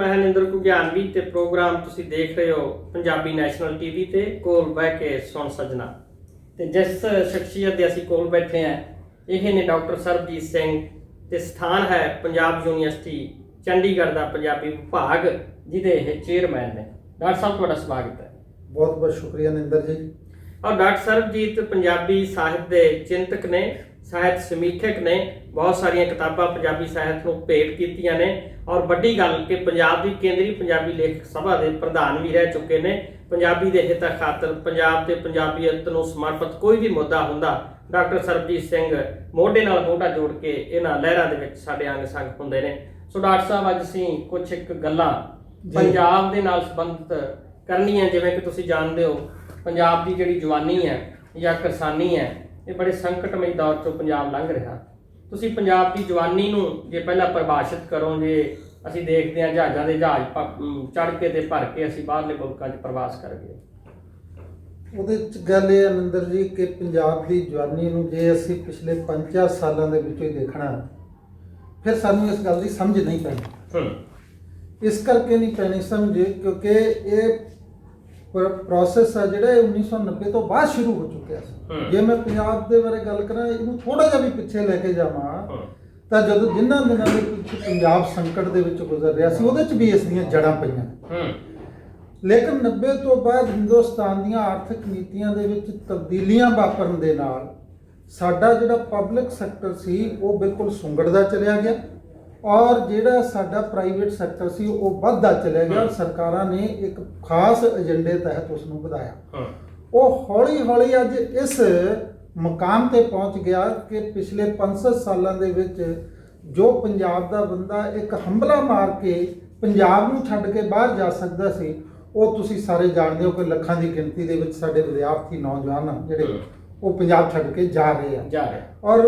मैं निंदर घुग्यानवी ते प्रोग्राम तुसी देख रहे हो पंजाबी नैशनल टीवी ते कोल बह के सुन सजना। ते जिस शख्सियत दे असीं कोल बैठे हैं ये ने डॉक्टर सरबजीत सिंह ते स्थान है पंजाब यूनिवर्सिटी चंडीगढ़ का पंजाबी विभाग जिहदे ये चेयरमैन ने। डॉक्टर साहब तुहाडा स्वागत है। बहुत बहुत शुक्रिया निंदर जी। और डॉक्टर सरबजीत पंजाबी साहित्य के चिंतक ने, साहित्य समीक्षक ने, बहुत सारिया किताबां पंजाबी साहित्य को भेंट कीतियां ने और वड्डी गल कि पंजाब की केंद्रीय पंजाबी लेखक सभा के प्रधान भी रह चुके ने। पंजाबी के हित खातर पंजाब ते पंजाबीयत नूं समर्पित कोई भी मुद्दा हुंदा डॉक्टर सरबजीत सिंह मोढे नाल मोढा जोड़ के इन्हां लहरां दे विच साडे अंग संग हुंदे ने। सो डॉक्टर साहब अज असीं कुछ एक गल्लां पंजाब दे नाल संबंधित करनीआं, जिवें कि तुसीं जाणदे हो पंजाब की जिहड़ी जवानी है या किसानी है ये बड़े संकटमई दौर चों पंजाब लंघ रहा। तुसीं पंजाब की जवानी नूं जे पहला परिभाषित करो, जे असीं देखदे हां जहाज़ां दे जहाज़ चढ़ के ते भर के असीं बाहरले मुल्कां 'च प्रवास कर गए। ਉਹਦੇ 'ਚ ਗੱਲ ਇਹ ਹੈ ਨਿੰਦਰ ਜੀ ਕਿ ਪੰਜਾਬ ਦੀ ਜਵਾਨੀ ਨੂੰ ਜੇ ਅਸੀਂ ਪਿਛਲੇ 5-4 ਸਾਲਾਂ ਦੇ ਵਿੱਚੋਂ ਹੀ ਦੇਖਣਾ ਫਿਰ ਸਾਨੂੰ ਇਸ ਗੱਲ ਦੀ ਸਮਝ ਨਹੀਂ ਪੈਣੀ। ਇਸ ਕਰਕੇ ਨਹੀਂ ਪੈਣੀ ਸਮਝ ਕਿਉਂਕਿ ਇਹ ਪ੍ਰੋਸੈਸ ਆ ਜਿਹੜਾ 1990 ਤੋਂ ਬਾਅਦ ਸ਼ੁਰੂ ਹੋ ਚੁੱਕਿਆ ਸੀ। ਜੇ ਮੈਂ ਪੰਜਾਬ ਦੇ ਬਾਰੇ ਗੱਲ ਕਰਾਂ, ਇਹਨੂੰ ਥੋੜਾ ਜਿਹਾ ਵੀ ਪਿੱਛੇ ਲੈ ਕੇ ਜਾਵਾਂ ਤਾਂ ਜਦੋਂ ਜਿਨ੍ਹਾਂ ਦਿਨਾਂ ਦੇ ਵਿੱਚ ਪੰਜਾਬ ਸੰਕਟ ਦੇ ਵਿੱਚ ਗੁਜ਼ਰ ਰਿਹਾ ਸੀ ਉਹਦੇ 'ਚ ਵੀ ਇਸ ਦੀਆਂ ਜੜ੍ਹਾਂ ਪਈਆਂ। ਲੇਕਿਨ 90 ਤੋਂ ਬਾਅਦ ਹਿੰਦੁਸਤਾਨ ਦੀਆਂ ਆਰਥਿਕ ਨੀਤੀਆਂ ਦੇ ਵਿੱਚ ਤਬਦੀਲੀਆਂ ਵਾਪਰਨ ਦੇ ਨਾਲ ਸਾਡਾ ਜਿਹੜਾ ਪਬਲਿਕ ਸੈਕਟਰ ਸੀ ਉਹ ਬਿਲਕੁਲ ਸੁੰਗੜਦਾ ਚਲਿਆ ਗਿਆ ਔਰ ਜਿਹੜਾ ਸਾਡਾ ਪ੍ਰਾਈਵੇਟ ਸੈਕਟਰ ਸੀ ਉਹ ਵੱਧਦਾ ਚਲਿਆ ਗਿਆ। ਸਰਕਾਰਾਂ ਨੇ ਇੱਕ ਖਾਸ ਏਜੰਡੇ ਤਹਿਤ ਉਸ ਨੂੰ ਵਧਾਇਆ। ਉਹ ਹੌਲੀ ਹੌਲੀ ਅੱਜ ਇਸ ਮੁਕਾਮ ਤੇ ਪਹੁੰਚ ਗਿਆ ਕਿ ਪਿਛਲੇ 5-7 ਸਾਲਾਂ ਦੇ ਵਿੱਚ ਜੋ ਪੰਜਾਬ ਦਾ ਬੰਦਾ ਇੱਕ ਹੰਬਲਾ ਮਾਰ ਕੇ ਪੰਜਾਬ ਨੂੰ ਛੱਡ ਕੇ ਬਾਹਰ ਜਾ ਸਕਦਾ ਸੀ, ਉਹ ਤੁਸੀਂ ਸਾਰੇ ਜਾਣਦੇ ਹੋ ਕਿ ਲੱਖਾਂ ਦੀ ਗਿਣਤੀ ਦੇ ਵਿੱਚ ਸਾਡੇ ਵਿਦਿਆਰਥੀ ਨੌਜਵਾਨ ਜਿਹੜੇ ਉਹ ਪੰਜਾਬ ਛੱਡ ਕੇ ਜਾ ਰਹੇ ਆ ਔਰ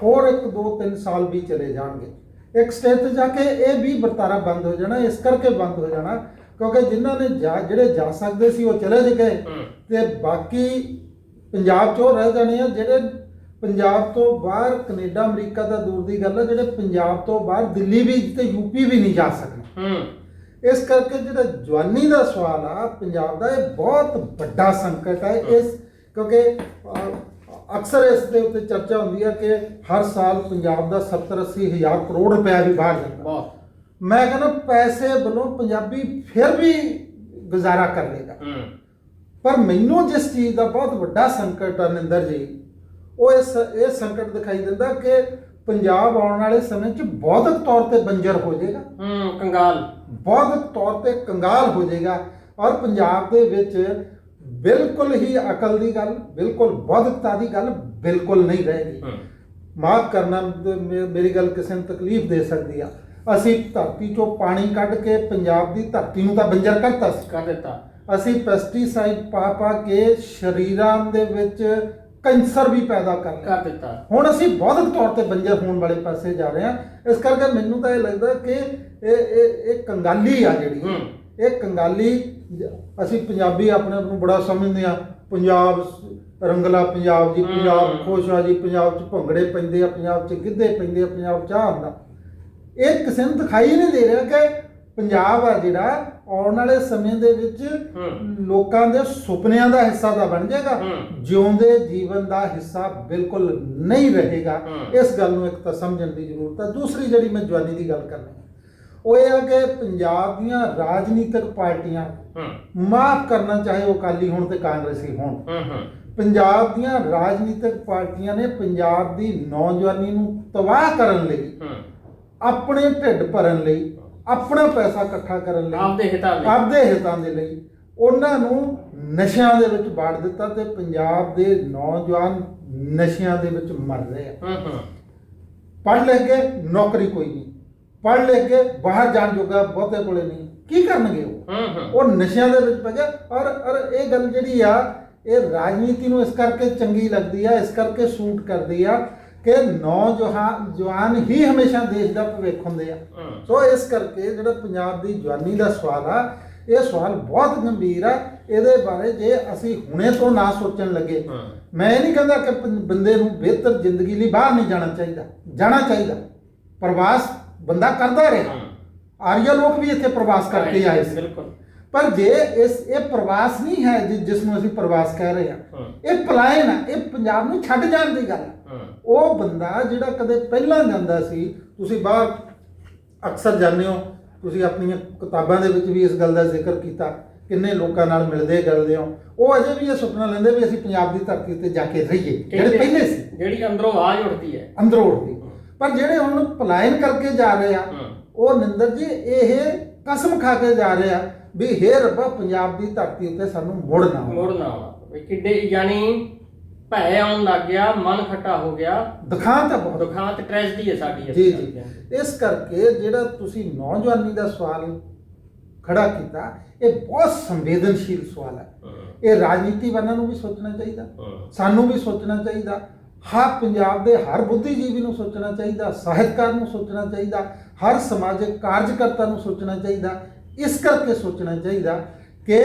ਹੋਰ 1-2-3 ਸਾਲ ਵੀ ਚਲੇ ਜਾਣਗੇ। ਇੱਕ ਸਟੇਜ ਤੇ ਜਾ ਕੇ ਇਹ ਵੀ ਵਰਤਾਰਾ ਬੰਦ ਹੋ ਜਾਣਾ। ਇਸ ਕਰਕੇ ਬੰਦ ਹੋ ਜਾਣਾ ਕਿਉਂਕਿ ਜਿਨ੍ਹਾਂ ਨੇ ਜਿਹੜੇ ਜਾ ਸਕਦੇ ਸੀ ਉਹ ਚਲੇ ਗਏ ਤੇ ਬਾਕੀ ਪੰਜਾਬ 'ਚ ਉਹ ਰਹਿ ਜਾਣੇ ਆ ਜਿਹੜੇ ਪੰਜਾਬ ਤੋਂ ਬਾਹਰ ਕੈਨੇਡਾ ਅਮਰੀਕਾ ਦਾ ਦੂਰ ਦੀ ਗੱਲ ਹੈ, ਜਿਹੜੇ ਪੰਜਾਬ ਤੋਂ ਬਾਹਰ ਦਿੱਲੀ ਵੀ ਤੇ ਯੂਪੀ ਵੀ ਨਹੀਂ ਜਾ ਸਕਦੇ। ਇਸ ਕਰਕੇ ਜਿਹੜਾ ਜਵਾਨੀ ਦਾ ਸਵਾਲ ਆ ਪੰਜਾਬ ਦਾ ਇਹ ਬਹੁਤ ਵੱਡਾ ਸੰਕਟ ਹੈ। ਇਸ ਕਿਉਂਕਿ ਅਕਸਰ ਇਸ ਦੇ ਉੱਤੇ ਚਰਚਾ ਹੁੰਦੀ ਹੈ ਕਿ ਹਰ ਸਾਲ ਪੰਜਾਬ ਦਾ 70-80 ਹਜ਼ਾਰ ਕਰੋੜ ਰੁਪਇਆ ਵੀ ਬਾਹਰ ਜਾਂਦਾ। ਮੈਂ ਕਹਿੰਦਾ ਪੈਸੇ ਵੱਲੋਂ ਪੰਜਾਬੀ ਫਿਰ ਵੀ ਗੁਜ਼ਾਰਾ ਕਰ ਲੇਗਾ, ਪਰ ਮੈਨੂੰ ਜਿਸ ਚੀਜ਼ ਦਾ ਬਹੁਤ ਵੱਡਾ ਸੰਕਟ ਆ ਨਿੰਦਰ ਜੀ, ਉਹ ਇਹ ਸੰਕਟ ਦਿਖਾਈ ਦਿੰਦਾ ਕਿ ਪੰਜਾਬ ਆਉਣ ਵਾਲੇ ਸਮੇਂ 'ਚ ਬੌਧਿਕ ਤੌਰ ਤੇ ਬੰਜਰ ਹੋ ਜਾਏਗਾ, ਕੰਗਾਲ, ਬੌਧਿਕ ਤੌਰ ਤੇ ਕੰਗਾਲ ਹੋ ਜਾਏਗਾ ਔਰ ਪੰਜਾਬ ਦੇ ਵਿੱਚ ਬਿਲਕੁਲ ਹੀ ਅਕਲ ਦੀ ਗੱਲ, ਬਿਲਕੁਲ ਬੌਧਿਕਤਾ ਦੀ ਗੱਲ ਬਿਲਕੁਲ ਨਹੀਂ ਰਹੇਗੀ। ਮਾਫ ਕਰਨਾ, ਮੇਰੀ ਗੱਲ ਕਿਸੇ ਨੂੰ ਤਕਲੀਫ ਦੇ ਸਕਦੀ ਆ। ਅਸੀਂ ਧਰਤੀ 'ਚੋਂ ਪਾਣੀ ਕੱਢ ਕੇ ਪੰਜਾਬ ਦੀ ਧਰਤੀ ਨੂੰ ਤਾਂ ਬੰਜਰ ਕਰ ਦਿੱਤਾ। ਅਸੀਂ ਪੈਸਟੀਸਾਈਡ ਪਾ ਕੇ ਸਰੀਰਾਂ ਦੇ ਵਿੱਚ ਕੈਂਸਰ ਵੀ ਪੈਦਾ ਕਰ ਦਿੱਤਾ। ਹੁਣ ਅਸੀਂ ਬੌਧਿਕ ਤੌਰ ਤੇ ਬੰਜਰ ਹੋਣ ਵਾਲੇ ਪਾਸੇ ਜਾ ਰਹੇ ਹਾਂ। ਇਸ ਕਰਕੇ ਮੈਨੂੰ ਤਾਂ ਇਹ ਲੱਗਦਾ ਕਿ ਇਹ ਕੰਗਾਲੀ ਆ ਜਿਹੜੀ, ਇਹ ਕੰਗਾਲੀ। ਅਸੀਂ ਪੰਜਾਬੀ ਆਪਣੇ ਆਪ ਨੂੰ ਬੜਾ ਸਮਝਦੇ ਆ, ਪੰਜਾਬ ਰੰਗਲਾ ਪੰਜਾਬ ਜੀ, ਪੰਜਾਬ ਖੁਸ਼ ਆ ਜੀ, ਪੰਜਾਬ 'ਚ ਭੰਗੜੇ ਪੈਂਦੇ ਆ, ਪੰਜਾਬ 'ਚ ਗਿੱਧੇ ਪੈਂਦੇ ਆ, ਪੰਜਾਬ ਚਾਹ ਹੁੰਦਾ। ਇਹ ਕਿਸੇ ਨੂੰ ਦਿਖਾਈ ਨਹੀਂ ਦੇ ਰਿਹਾ ਕਿ ਪੰਜਾਬ ਆ ਜਿਹੜਾ ਆਉਣ ਵਾਲੇ ਸਮੇਂ ਦੇ ਵਿੱਚ ਲੋਕਾਂ ਦੇ ਸੁਪਨਿਆਂ ਦਾ ਹਿੱਸਾ ਤਾਂ ਬਣ ਜਾਏਗਾ, ਜਿਉਂਦੇ ਜੀਵਨ ਦਾ ਹਿੱਸਾ ਬਿਲਕੁਲ ਨਹੀਂ ਰਹੇਗਾ। ਇਸ ਗੱਲ ਨੂੰ ਇੱਕ ਤਾਂ ਸਮਝਣ ਦੀ ਜ਼ਰੂਰਤ ਹੈ। ਦੂਸਰੀ ਜਿਹੜੀ ਮੈਂ ਜਵਾਨੀ ਦੀ ਗੱਲ ਕਰਨੀ ਉਹ ਇਹ ਆ ਕਿ ਪੰਜਾਬ ਦੀਆਂ ਰਾਜਨੀਤਿਕ ਪਾਰਟੀਆਂ, ਮਾਫ ਕਰਨਾ ਚਾਹੇ ਉਹ ਅਕਾਲੀ ਹੋਣ ਤੇ ਕਾਂਗਰਸੀ ਹੋਣ, ਪੰਜਾਬ ਦੀਆਂ ਰਾਜਨੀਤਿਕ ਪਾਰਟੀਆਂ ਨੇ ਪੰਜਾਬ ਦੀ ਨੌਜਵਾਨੀ ਨੂੰ ਤਬਾਹ ਕਰਨ ਲਈ, ਆਪਣੇ ਢਿੱਡ ਭਰਨ ਲਈ, ਆਪਣਾ ਪੈਸਾ ਇਕੱਠਾ ਕਰਨ ਲਈ, ਆਪਦੇ ਹਿੱਤਾਂ ਦੇ ਲਈ ਉਹਨਾਂ ਨੂੰ ਨਸ਼ਿਆਂ ਦੇ ਵਿੱਚ ਵਾੜ ਦਿੱਤਾ ਤੇ ਪੰਜਾਬ ਦੇ ਨੌਜਵਾਨ ਨਸ਼ਿਆਂ ਦੇ ਵਿੱਚ ਮਰ ਰਹੇ ਆ। ਪੜ੍ਹ ਲਿਖ ਕੇ ਨੌਕਰੀ ਕੋਈ ਨਹੀਂ, ਪੜ੍ਹ ਲਿਖ ਕੇ ਬਾਹਰ ਜਾਣ ਜੋਗਾ ਬਹੁਤੇ ਕੋਲੇ ਨਹੀਂ, ਕੀ ਕਰਨਗੇ ਉਹ ਨਸ਼ਿਆਂ ਦੇ ਵਿੱਚ ਪੈ ਗਏ। ਔਰ ਇਹ ਗੱਲ ਜਿਹੜੀ ਆ ਇਹ ਰਾਜਨੀਤੀ ਨੂੰ ਇਸ ਕਰਕੇ ਚੰਗੀ ਲੱਗਦੀ ਆ, ਇਸ ਕਰਕੇ ਸੂਟ ਕਰਦੀ ਆ ਕਿ ਨੌਜਵਾਨ ਹੀ ਹਮੇਸ਼ਾ ਦੇਸ਼ ਦਾ ਭਵਿੱਖ ਹੁੰਦੇ ਆ। ਸੋ ਇਸ ਕਰਕੇ ਜਿਹੜਾ ਪੰਜਾਬ ਦੀ ਜਵਾਨੀ ਦਾ ਸਵਾਲ ਆ, ਇਹ ਸਵਾਲ ਬਹੁਤ ਗੰਭੀਰ ਆ। ਇਹਦੇ ਬਾਰੇ ਜੇ ਅਸੀਂ ਹੁਣੇ ਤੋਂ ਨਾ ਸੋਚਣ ਲੱਗੇ, ਮੈਂ ਇਹ ਨਹੀਂ ਕਹਿੰਦਾ ਕਿ ਬੰਦੇ ਨੂੰ ਬਿਹਤਰ ਜ਼ਿੰਦਗੀ ਲਈ ਬਾਹਰ ਨਹੀਂ ਜਾਣਾ ਚਾਹੀਦਾ, ਜਾਣਾ ਚਾਹੀਦਾ। ਪ੍ਰਵਾਸ ਬੰਦਾ ਕਰਦਾ ਰਿਹਾ, ਆਰੀਆ ਲੋਕ ਵੀ ਇੱਥੇ ਪ੍ਰਵਾਸ ਕਰਕੇ ਆਏ ਸੀ। ਬਿਲਕੁਲ। ਪਰ ਜੇ ਇਹ ਪ੍ਰਵਾਸ ਨਹੀਂ ਹੈ ਜਿਸ ਨੂੰ ਅਸੀਂ ਪ੍ਰਵਾਸ ਕਹਿ ਰਹੇ ਹਾਂ, ਇਹ ਪਲਾਇਨ ਹੈ, ਇਹ ਪੰਜਾਬ ਨੂੰ ਛੱਡ ਜਾਣ ਦੀ ਗੱਲ ਹੈ। ਉਹ ਬੰਦਾ ਜਿਹੜਾ ਕਦੇ ਪਹਿਲਾਂ ਜਾਂਦਾ ਸੀ, ਤੁਸੀਂ ਬਾਹਰ ਅਕਸਰ ਜਾਂਦੇ ਹੋ, ਤੁਸੀਂ ਆਪਣੀਆਂ ਕਿਤਾਬਾਂ ਦੇ ਵਿੱਚ ਵੀ ਇਸ ਗੱਲ ਦਾ ਜ਼ਿਕਰ ਕੀਤਾ, ਕਿੰਨੇ ਲੋਕਾਂ ਨਾਲ ਮਿਲਦੇ ਗਿਲਦੇ ਹੋ, ਉਹ ਅਜੇ ਵੀ ਇਹ ਸੁਪਨਾ ਲੈਂਦੇ ਵੀ ਅਸੀਂ ਪੰਜਾਬ ਦੀ ਧਰਤੀ ਉੱਤੇ ਜਾ ਕੇ ਰਹੀਏ, ਜਿਹੜੇ ਪਹਿਲੇ ਸੀ, ਜਿਹੜੀ ਅੰਦਰੋਂ ਆਵਾਜ਼ ਉੱਠਦੀ ਹੈ, ਅੰਦਰੋਂ ਉੱਠਦੀ। ਪਰ ਜਿਹੜੇ ਹੁਣ ਪਲਾਇਨ ਕਰਕੇ ਜਾ ਰਹੇ ਆ, ਉਹ ਨਿੰਦਰ ਜੀ ਇਹ ਕਸਮ ਖਾ ਕੇ ਜਾ ਰਹੇ ਆ ਵੀ ਹੇ ਰੱਬਾ ਪੰਜਾਬ ਦੀ ਧਰਤੀ ਉੱਤੇ ਸਾਨੂੰ ਮੁੜਨਾ ਆਉਣਾ। ਕਿੱਡੇ ਯਾਨੀ ਭੈ ਆਉਣ ਲੱਗ ਗਿਆ, ਮਨ ਖੱਟਾ ਹੋ ਗਿਆ, ਦੁਖਾਂਤ ਟ੍ਰੈਜਡੀ ਹੈ ਸਾਡੀ। ਜੀ ਜੀ। ਇਸ ਕਰਕੇ ਜਿਹੜਾ ਤੁਸੀਂ ਨੌਜਵਾਨੀ ਦਾ ਸਵਾਲ ਖੜਾ ਕੀਤਾ, ਇਹ ਬਹੁਤ ਸੰਵੇਦਨਸ਼ੀਲ ਸਵਾਲ ਹੈ। ਇਹ ਰਾਜਨੀਤੀਵਾਨਾਂ ਨੂੰ ਵੀ ਸੋਚਣਾ ਚਾਹੀਦਾ, ਸਾਨੂੰ ਵੀ ਸੋਚਣਾ ਚਾਹੀਦਾ, ਹਰ ਪੰਜਾਬ ਦੇ ਹਰ ਬੁੱਧੀਜੀਵੀ ਨੂੰ ਸੋਚਣਾ ਚਾਹੀਦਾ, ਸਾਹਿਤਕਾਰ ਨੂੰ ਸੋਚਣਾ ਚਾਹੀਦਾ, ਹਰ ਸਮਾਜਿਕ ਕਾਰਜਕਰਤਾ ਨੂੰ ਸੋਚਣਾ ਚਾਹੀਦਾ। ਇਸ ਕਰਕੇ ਸੋਚਣਾ ਚਾਹੀਦਾ ਕਿ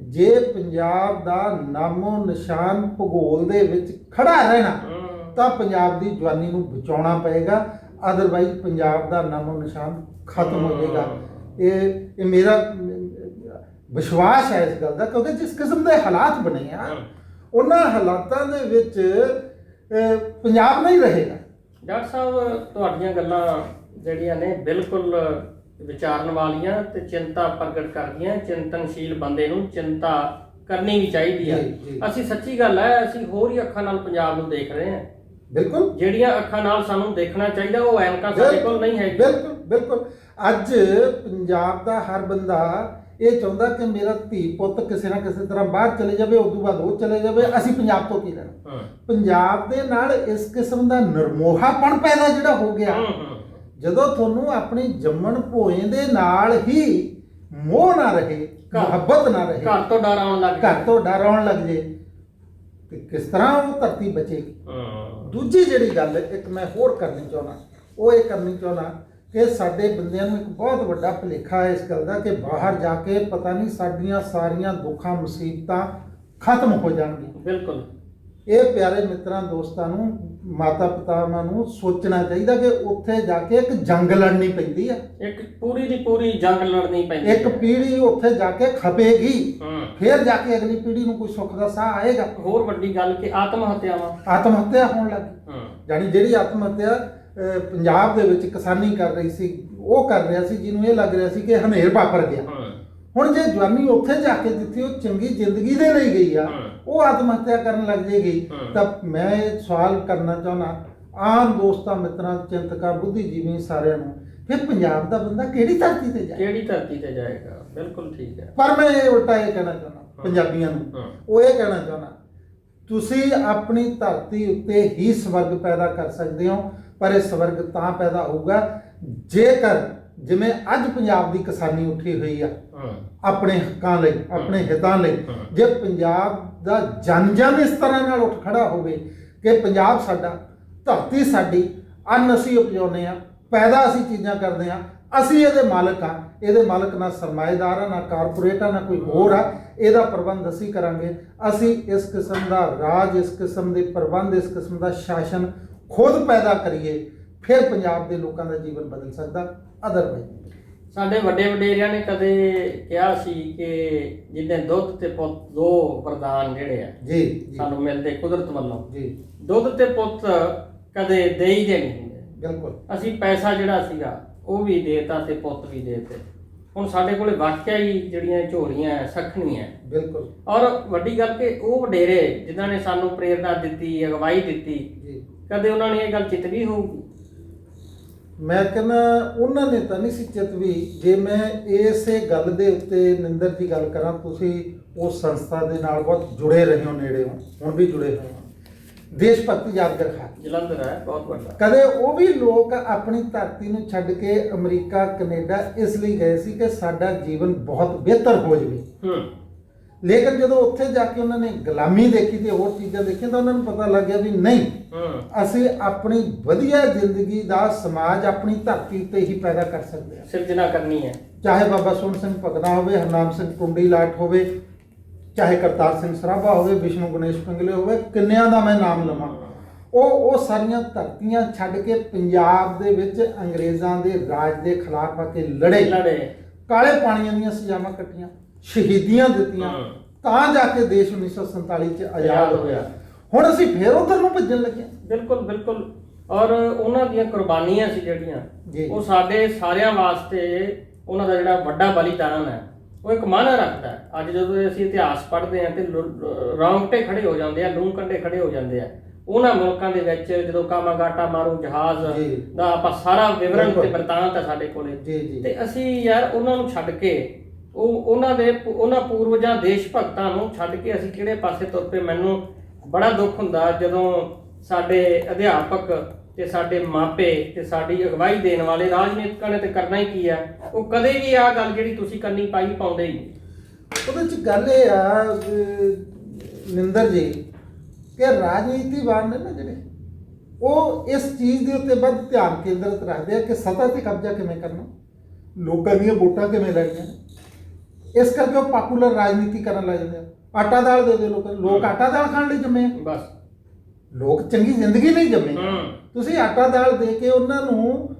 ਜੇ ਪੰਜਾਬ ਦਾ ਨਾਮੋ ਨਿਸ਼ਾਨ ਭੂਗੋਲ ਦੇ ਵਿੱਚ ਖੜਾ ਰਹਿਣਾ ਤਾਂ ਪੰਜਾਬ ਦੀ ਜਵਾਨੀ ਨੂੰ ਬਚਾਉਣਾ ਪਏਗਾ, ਅਦਰਵਾਈਜ਼ ਪੰਜਾਬ ਦਾ ਨਾਮੋ ਨਿਸ਼ਾਨ ਖਤਮ ਹੋ ਜਾਏਗਾ। ਇਹ ਮੇਰਾ ਵਿਸ਼ਵਾਸ ਹੈ ਇਸ ਗੱਲ ਦਾ, ਕਿਉਂਕਿ ਜਿਸ ਕਿਸਮ ਦੇ ਹਾਲਾਤ ਬਣੇ ਆ, ਉਹਨਾਂ ਹਾਲਾਤਾਂ ਦੇ ਵਿੱਚ ਪੰਜਾਬ ਨਹੀਂ ਰਹੇਗਾ। ਡਾਕਟਰ ਸਾਹਿਬ, ਤੁਹਾਡੀਆਂ ਗੱਲਾਂ ਜਿਹੜੀਆਂ ਨੇ ਬਿਲਕੁਲ ਵਿਚਾਰਨ ਵਾਲੀਆਂ ਤੇ ਚਿੰਤਾ ਪ੍ਰਗਟ ਕਰਦੀਆਂ। ਚਿੰਤਨਸ਼ੀਲ ਬੰਦੇ ਨੂੰ ਚਿੰਤਾ ਕਰਨੀ ਵੀ ਚਾਹੀਦੀ ਹੈ। ਅਸੀਂ ਸੱਚੀ ਗੱਲ ਹੈ, ਅਸੀਂ ਹੋਰ ਹੀ ਅੱਖਾਂ ਨਾਲ ਪੰਜਾਬ ਨੂੰ ਦੇਖ ਰਹੇ ਹਾਂ। ਬਿਲਕੁਲ, ਜਿਹੜੀਆਂ ਅੱਖਾਂ ਨਾਲ ਸਾਨੂੰ ਦੇਖਣਾ ਚਾਹੀਦਾ ਉਹ ਐਨਕਾਂ ਸਾਡੇ ਕੋਲ ਨਹੀਂ ਹੈਗੀ। ਬਿਲਕੁਲ ਬਿਲਕੁਲ। ਅੱਜ ਪੰਜਾਬ ਦਾ ਹਰ ਬੰਦਾ ਇਹ ਚਾਹੁੰਦਾ ਕਿ ਮੇਰਾ ਧੀ ਪੁੱਤ ਕਿਸੇ ਨਾ ਕਿਸੇ ਤਰ੍ਹਾਂ ਬਾਹਰ ਚਲੇ ਜਾਵੇ, ਉਸ ਤੋਂ ਬਾਅਦ ਉਹ ਚਲੇ ਜਾਵੇ, ਅਸੀਂ ਪੰਜਾਬ ਤੋਂ ਕੀ ਲੈਣਾ। ਪੰਜਾਬ ਦੇ ਨਾਲ ਇਸ ਕਿਸਮ ਦਾ ਨਿਰਮੋਹਾਪਣ ਪੈਦਾ ਜਿਹੜਾ ਹੋ ਗਿਆ, ਜਦੋਂ ਤੁਹਾਨੂੰ ਆਪਣੀ ਜੰਮਣ ਭੋਏ ਦੇ ਨਾਲ ਹੀ ਮੋਹ ਨਾ ਰਹੇ, ਮੁਹੱਬਤ ਨਾ ਰਹੇ, ਘਰ ਤੋਂ ਡਰ ਆਉਣ ਲੱਗ ਜੇ, ਤੇ ਕਿਸ ਤਰ੍ਹਾਂ ਉਹ ਧਰਤੀ ਬਚੇਗੀ। ਦੂਜੀ ਜਿਹੜੀ ਗੱਲ ਇੱਕ ਮੈਂ ਹੋਰ ਕਰਨੀ ਚਾਹੁੰਦਾ, ਉਹ ਇਹ ਕਰਨੀ ਚਾਹੁੰਦਾ ਕਿ ਸਾਡੇ ਬੰਦਿਆਂ ਨੂੰ ਇੱਕ ਬਹੁਤ ਵੱਡਾ ਭੁਲੇਖਾ ਹੈ ਇਸ ਗੱਲ ਦਾ ਕਿ ਬਾਹਰ ਜਾ ਕੇ ਪਤਾ ਨਹੀਂ ਸਾਡੀਆਂ ਸਾਰੀਆਂ ਦੁੱਖਾਂ ਮੁਸੀਬਤਾਂ ਖਤਮ ਹੋ ਜਾਣਗੀਆਂ। ਬਿਲਕੁਲ। ਇਹ ਪਿਆਰੇ ਮਿੱਤਰਾਂ ਦੋਸਤਾਂ ਨੂੰ, ਮਾਤਾ ਪਿਤਾਵਾਂ ਨੂੰ ਸੋਚਣਾ ਚਾਹੀਦਾ ਕਿ ਉੱਥੇ ਜਾ ਕੇ ਇੱਕ ਜੰਗ ਲੜਨੀ ਪੈਂਦੀ ਆ, ਇੱਕ ਪੂਰੀ ਦੀ ਪੂਰੀ ਜੰਗ ਲੜਨੀ ਪੈਂਦੀ। ਇੱਕ ਪੀੜ੍ਹੀ ਉੱਥੇ ਜਾ ਕੇ ਖਪੇਗੀ, ਫਿਰ ਜਾ ਕੇ ਅਗਲੀ ਪੀੜ੍ਹੀ ਨੂੰ ਕੋਈ ਸੁੱਖ ਦਾ ਸਾਹ ਆਏਗਾ। ਹੋਰ ਵੱਡੀ ਗੱਲ ਕਿ ਆਤਮ ਹੱਤਿਆ ਹੋਣ ਲੱਗੀ। ਜਾਨੀ ਜਿਹੜੀ ਆਤਮ ਹੱਤਿਆ ਪੰਜਾਬ ਦੇ ਵਿੱਚ ਕਿਸਾਨੀ ਕਰ ਰਹੀ ਸੀ, ਉਹ ਕਰ ਰਿਹਾ ਸੀ ਜਿਹਨੂੰ ਇਹ ਲੱਗ ਰਿਹਾ ਸੀ ਕਿ ਹਨੇਰ ਵਾਪਰ ਗਿਆ। ਹੁਣ ਜੇ ਜਵਾਨੀ ਉੱਥੇ ਜਾ ਕੇ ਜਿੱਥੇ ਉਹ ਚੰਗੀ ਜ਼ਿੰਦਗੀ ਦੇ ਲਈ ਗਈ ਆ, ਉਹ ਆਤਮ ਹੱਤਿਆ ਕਰਨ ਲੱਗ ਜੇਗੀ, ਤਾਂ ਮੈਂ ਇਹ ਸਵਾਲ ਕਰਨਾ ਚਾਹੁੰਦਾ ਆਮ ਦੋਸਤਾਂ ਮਿੱਤਰਾਂ ਚਿੰਤਕਾਂ ਬੁੱਧੀਜੀਵੀ ਸਾਰਿਆਂ ਨੂੰ, ਫਿਰ ਪੰਜਾਬ ਦਾ ਬੰਦਾ ਕਿਹੜੀ ਧਰਤੀ ਤੇ ਜਾਏਗਾ। ਬਿਲਕੁਲ ਠੀਕ ਹੈ। ਪਰ ਮੈਂ ਇਹ ਉਲਟਾ ਇਹ ਕਹਿਣਾ ਚਾਹੁੰਦਾ ਪੰਜਾਬੀਆਂ ਨੂੰ, ਉਹ ਇਹ ਕਹਿਣਾ ਚਾਹੁੰਦਾ ਤੁਸੀਂ ਆਪਣੀ ਧਰਤੀ ਉੱਤੇ ਹੀ ਸਵਰਗ ਪੈਦਾ ਕਰ ਸਕਦੇ ਹੋ, ਪਰ ਇਹ ਸਵਰਗ ਤਾਂ ਪੈਦਾ ਹੋਊਗਾ ਜੇਕਰ ਜਿਵੇਂ ਅੱਜ ਪੰਜਾਬ ਦੀ ਕਿਸਾਨੀ ਉੱਠੀ ਹੋਈ ਆ ਆਪਣੇ ਹੱਕਾਂ ਲਈ, ਆਪਣੇ ਹਿੱਤਾਂ ਲਈ, ਜੇ ਪੰਜਾਬ ਦਾ ਜਨ ਇਸ ਤਰ੍ਹਾਂ ਨਾਲ ਉੱਠ ਖੜਾ ਹੋਵੇ ਕਿ ਪੰਜਾਬ ਸਾਡਾ, ਧਰਤੀ ਸਾਡੀ, ਅੰਨ ਅਸੀਂ ਉਪਜਾਉਂਦੇ ਹਾਂ, ਪੈਦਾ ਅਸੀਂ ਚੀਜ਼ਾਂ ਕਰਦੇ ਹਾਂ, ਅਸੀਂ ਇਹਦੇ ਮਾਲਕ ਹਾਂ, ਇਹਦੇ ਮਾਲਕ ਨਾ ਸਰਮਾਏਦਾਰ ਆ, ਨਾ ਕਾਰਪੋਰੇਟ ਆ, ਨਾ ਕੋਈ ਹੋਰ ਆ, ਇਹਦਾ ਪ੍ਰਬੰਧ ਅਸੀਂ ਕਰਾਂਗੇ, ਅਸੀਂ ਇਸ ਕਿਸਮ ਦਾ ਰਾਜ, ਇਸ ਕਿਸਮ ਦੇ ਪ੍ਰਬੰਧ, ਇਸ ਕਿਸਮ ਦਾ ਸ਼ਾਸਨ ਖੁਦ ਪੈਦਾ ਕਰੀਏ, ਫਿਰ ਪੰਜਾਬ ਦੇ ਲੋਕਾਂ ਦਾ ਜੀਵਨ ਬਦਲ ਸਕਦਾ। ਅਦਰਵਾਈਜ਼ ਸਾਡੇ ਵੱਡੇ ਵਡੇਰਿਆਂ ਨੇ ਕਦੇ ਕਿਹਾ ਸੀ ਕਿ ਜਿੱਦਾਂ ਦੁੱਧ ਤੇ ਪੁੱਤ ਦੋ ਵਰਦਾਨ ਜਿਹੜੇ ਆ ਜੀ ਸਾਨੂੰ ਮਿਲਦੇ ਕੁਦਰਤ ਵੱਲੋਂ, ਜੀ ਦੁੱਧ ਤੇ ਪੁੱਤ ਕਦੇ ਦੇਈ ਦੇ ਨਹੀਂ ਹੁੰਦੇ। ਬਿਲਕੁਲ। ਅਸੀਂ ਪੈਸਾ ਜਿਹੜਾ ਸੀਗਾ ਉਹ ਵੀ ਦੇਤਾ ਤੇ ਪੁੱਤ ਵੀ ਦੇਤੇ। ਹੁਣ ਸਾਡੇ ਕੋਲੇ ਵਾਕਿਆ ਹੀ ਜਿਹੜੀਆਂ ਝੋਲੀਆਂ ਸਖਣੀਆਂ। ਬਿਲਕੁਲ। ਔਰ ਵੱਡੀ ਗੱਲ ਕਿ ਉਹ ਵਡੇਰੇ ਜਿਨ੍ਹਾਂ ਨੇ ਸਾਨੂੰ ਪ੍ਰੇਰਨਾ ਦਿੱਤੀ, ਅਗਵਾਈ ਦਿੱਤੀ, ਕਦੇ ਉਹਨਾਂ ਨੇ ਇਹ ਗੱਲ ਚਿਤਵੀ ਹੋਊਗੀ? ਮੈਂ ਕਹਿੰਦਾ ਉਹਨਾਂ ਨੇ ਤਾਂ ਨਹੀਂ ਸੀ ਚਿਤਵੀ। ਜੇ ਮੈਂ ਇਸੇ ਗੱਲ ਦੇ ਉੱਤੇ ਨਿੰਦਰ ਦੀ ਗੱਲ ਕਰਾਂ, ਤੁਸੀਂ ਉਸ ਸੰਸਥਾ ਦੇ ਨਾਲ ਬਹੁਤ ਜੁੜੇ ਰਹੇ ਹੋ, ਨੇੜੇ ਹੋ, ਹੁਣ ਵੀ ਜੁੜੇ ਹੋਏ ਹੋ, ਦੇਸ਼ ਭਗਤੀ ਯਾਦਗਾਰ ਖਾਨ ਜਲੰਧਰ ਹੈ, ਬਹੁਤ ਵੱਡਾ। ਕਦੇ ਉਹ ਵੀ ਲੋਕ ਆਪਣੀ ਧਰਤੀ ਨੂੰ ਛੱਡ ਕੇ ਅਮਰੀਕਾ, ਕੈਨੇਡਾ ਇਸ ਲਈ ਗਏ ਸੀ ਕਿ ਸਾਡਾ ਜੀਵਨ ਬਹੁਤ ਬਿਹਤਰ ਹੋ ਜਾਵੇ। ਲੇਕਿਨ ਜਦੋਂ ਉੱਥੇ ਜਾ ਕੇ ਉਹਨਾਂ ਨੇ ਗੁਲਾਮੀ ਦੇਖੀ ਤੇ ਹੋਰ ਚੀਜ਼ਾਂ ਦੇਖੀਆਂ ਤਾਂ ਉਹਨਾਂ ਨੂੰ ਪਤਾ ਲੱਗ ਗਿਆ ਵੀ ਨਹੀਂ, ਅਸੀਂ ਆਪਣੀ ਵਧੀਆ ਜ਼ਿੰਦਗੀ ਦਾ ਸਮਾਜ ਆਪਣੀ ਧਰਤੀ ਉੱਤੇ ਹੀ ਪੈਦਾ ਕਰ ਸਕਦੇ ਹਾਂ, ਸਿਰਜਣਾ ਕਰਨੀ ਹੈ। ਚਾਹੇ ਬਾਬਾ ਸੋਹਣ ਸਿੰਘ ਭਗਨਾ ਹੋਵੇ, ਹਰਨਾਮ ਸਿੰਘ ਟੁੰਡੀ ਲਾਟ ਹੋਵੇ, ਚਾਹੇ ਕਰਤਾਰ ਸਿੰਘ ਸਰਾਭਾ ਹੋਵੇ, ਵਿਸ਼ਨੂੰ ਗਣੇਸ਼ ਪਿੰਗਲੇ ਹੋਵੇ, ਕਿੰਨਿਆਂ ਦਾ ਮੈਂ ਨਾਮ ਲਵਾਂ, ਉਹ ਸਾਰੀਆਂ ਧਰਤੀਆਂ ਛੱਡ ਕੇ ਪੰਜਾਬ ਦੇ ਵਿੱਚ ਅੰਗਰੇਜ਼ਾਂ ਦੇ ਰਾਜ ਦੇ ਖਿਲਾਫ ਆ ਕੇ ਲੜੇ ਕਾਲੇ ਪਾਣੀਆਂ ਦੀਆਂ ਸਜ਼ਾਵਾਂ ਕੱਟੀਆਂ, ਸ਼ਹੀਦੀਆਂ ਦਿੱਤੀਆਂ, ਤਾਂ ਜਾ ਕੇ ਦੇਸ਼ 1947 ਚ ਆਜ਼ਾਦ ਹੋਇਆ। ਹੁਣ ਅਸੀਂ ਫੇਰ ਉਧਰ ਨੂੰ ਭੱਜਣ ਲੱਗੇ। ਬਿਲਕੁਲ ਬਿਲਕੁਲ। ਔਰ ਉਹਨਾਂ ਦੀਆਂ ਕੁਰਬਾਨੀਆਂ ਸੀ ਜਿਹੜੀਆਂ, ਉਹ ਸਾਡੇ ਸਾਰਿਆਂ ਵਾਸਤੇ ਉਹਨਾਂ ਦਾ ਜਿਹੜਾ ਵੱਡਾ ਬਲੀਦਾਨ ਹੈ ਉਹ ਇੱਕ ਮਾਅਨਾ ਰੱਖਦਾ ਹੈ। ਅੱਜ ਜਦੋਂ ਅਸੀਂ ਇਤਿਹਾਸ ਪੜ੍ਹਦੇ ਹਾਂ ਤੇ ਰੌਂਗਟੇ ਖੜੇ ਹੋ ਜਾਂਦੇ ਆ, ਲੂੰ ਕੰਢੇ ਖੜੇ ਹੋ ਜਾਂਦੇ ਆ। ਉਹਨਾਂ ਮੁਲਕਾਂ ਦੇ ਵਿੱਚ ਜਦੋਂ ਕਾਮਾਗਾਟਾ ਮਾਰੂ ਜਹਾਜ਼ ਦਾ ਆਪਾਂ ਸਾਰਾ ਵਿਵਰਣ ਤੇ ਬਰਤਾਂਤ ਹੈ ਸਾਡੇ ਕੋਲੇ, ਤੇ ਅਸੀਂ ਯਾਰ ਉਹਨਾਂ ਨੂੰ ਛੱਡ ਕੇ ਉਹਨਾਂ ਪੂਰਵਜਾਂ ਦੇਸ਼ ਭਗਤਾਂ ਨੂੰ ਛੱਡ ਕੇ ਅਸੀਂ ਕਿਹੜੇ ਪਾਸੇ ਤੁਰ ਪਏ। ਮੈਨੂੰ ਬੜਾ ਦੁੱਖ ਹੁੰਦਾ ਜਦੋਂ ਸਾਡੇ ਅਧਿਆਪਕ ਤੇ ਸਾਡੇ ਮਾਪੇ ਤੇ ਸਾਡੀ ਅਗਵਾਈ ਦੇਣ ਵਾਲੇ ਰਾਜਨੀਤਿਕਾਂ ਨੇ ਤੇ ਕਰਨਾ ਹੀ ਕੀ ਹੈ, ਉਹ ਕਦੇ ਵੀ ਆਹ ਗੱਲ ਜਿਹੜੀ ਤੁਸੀਂ ਕਰਨੀ ਪਾਉਂਦੇ ਹੀ ਨਹੀਂ। ਉਹਦੇ 'ਚ ਗੱਲ ਇਹ ਆ ਨਿੰਦਰ ਜੀ ਕਿ ਰਾਜਨੀਤੀਵਾਨ ਨੇ ਨਾ ਜਿਹੜੇ, ਉਹ ਇਸ ਚੀਜ਼ ਦੇ ਉੱਤੇ ਵੱਧ ਧਿਆਨ ਕੇਂਦਰਿਤ ਰੱਖਦੇ ਆ ਕਿ ਸੱਤਾ ਤੇ ਕਬਜ਼ਾ ਕਿਵੇਂ ਕਰਨਾ, ਲੋਕਾਂ ਦੀਆਂ ਵੋਟਾਂ ਕਿਵੇਂ ਲੈਣੀਆਂ। ਇਸ ਕਰਕੇ ਉਹ ਪਾਪੂਲਰ ਰਾਜਨੀਤੀ ਕਰਨ ਲੱਗ ਜਾਂਦੇ ਆ। ਆਟਾ ਦਾਲ ਦੇ ਲੋਕ ਆਟਾ ਦਾਲ ਖਾਣ ਲਈ ਜੰਮੇ, ਬਸ ਲੋਕ ਚੰਗੀ ਜ਼ਿੰਦਗੀ ਨਹੀਂ ਜੰਮੇ। ਤੁਸੀਂ ਆਟਾ ਦਾਲ ਦੇ ਕੇ ਉਹਨਾਂ ਨੂੰ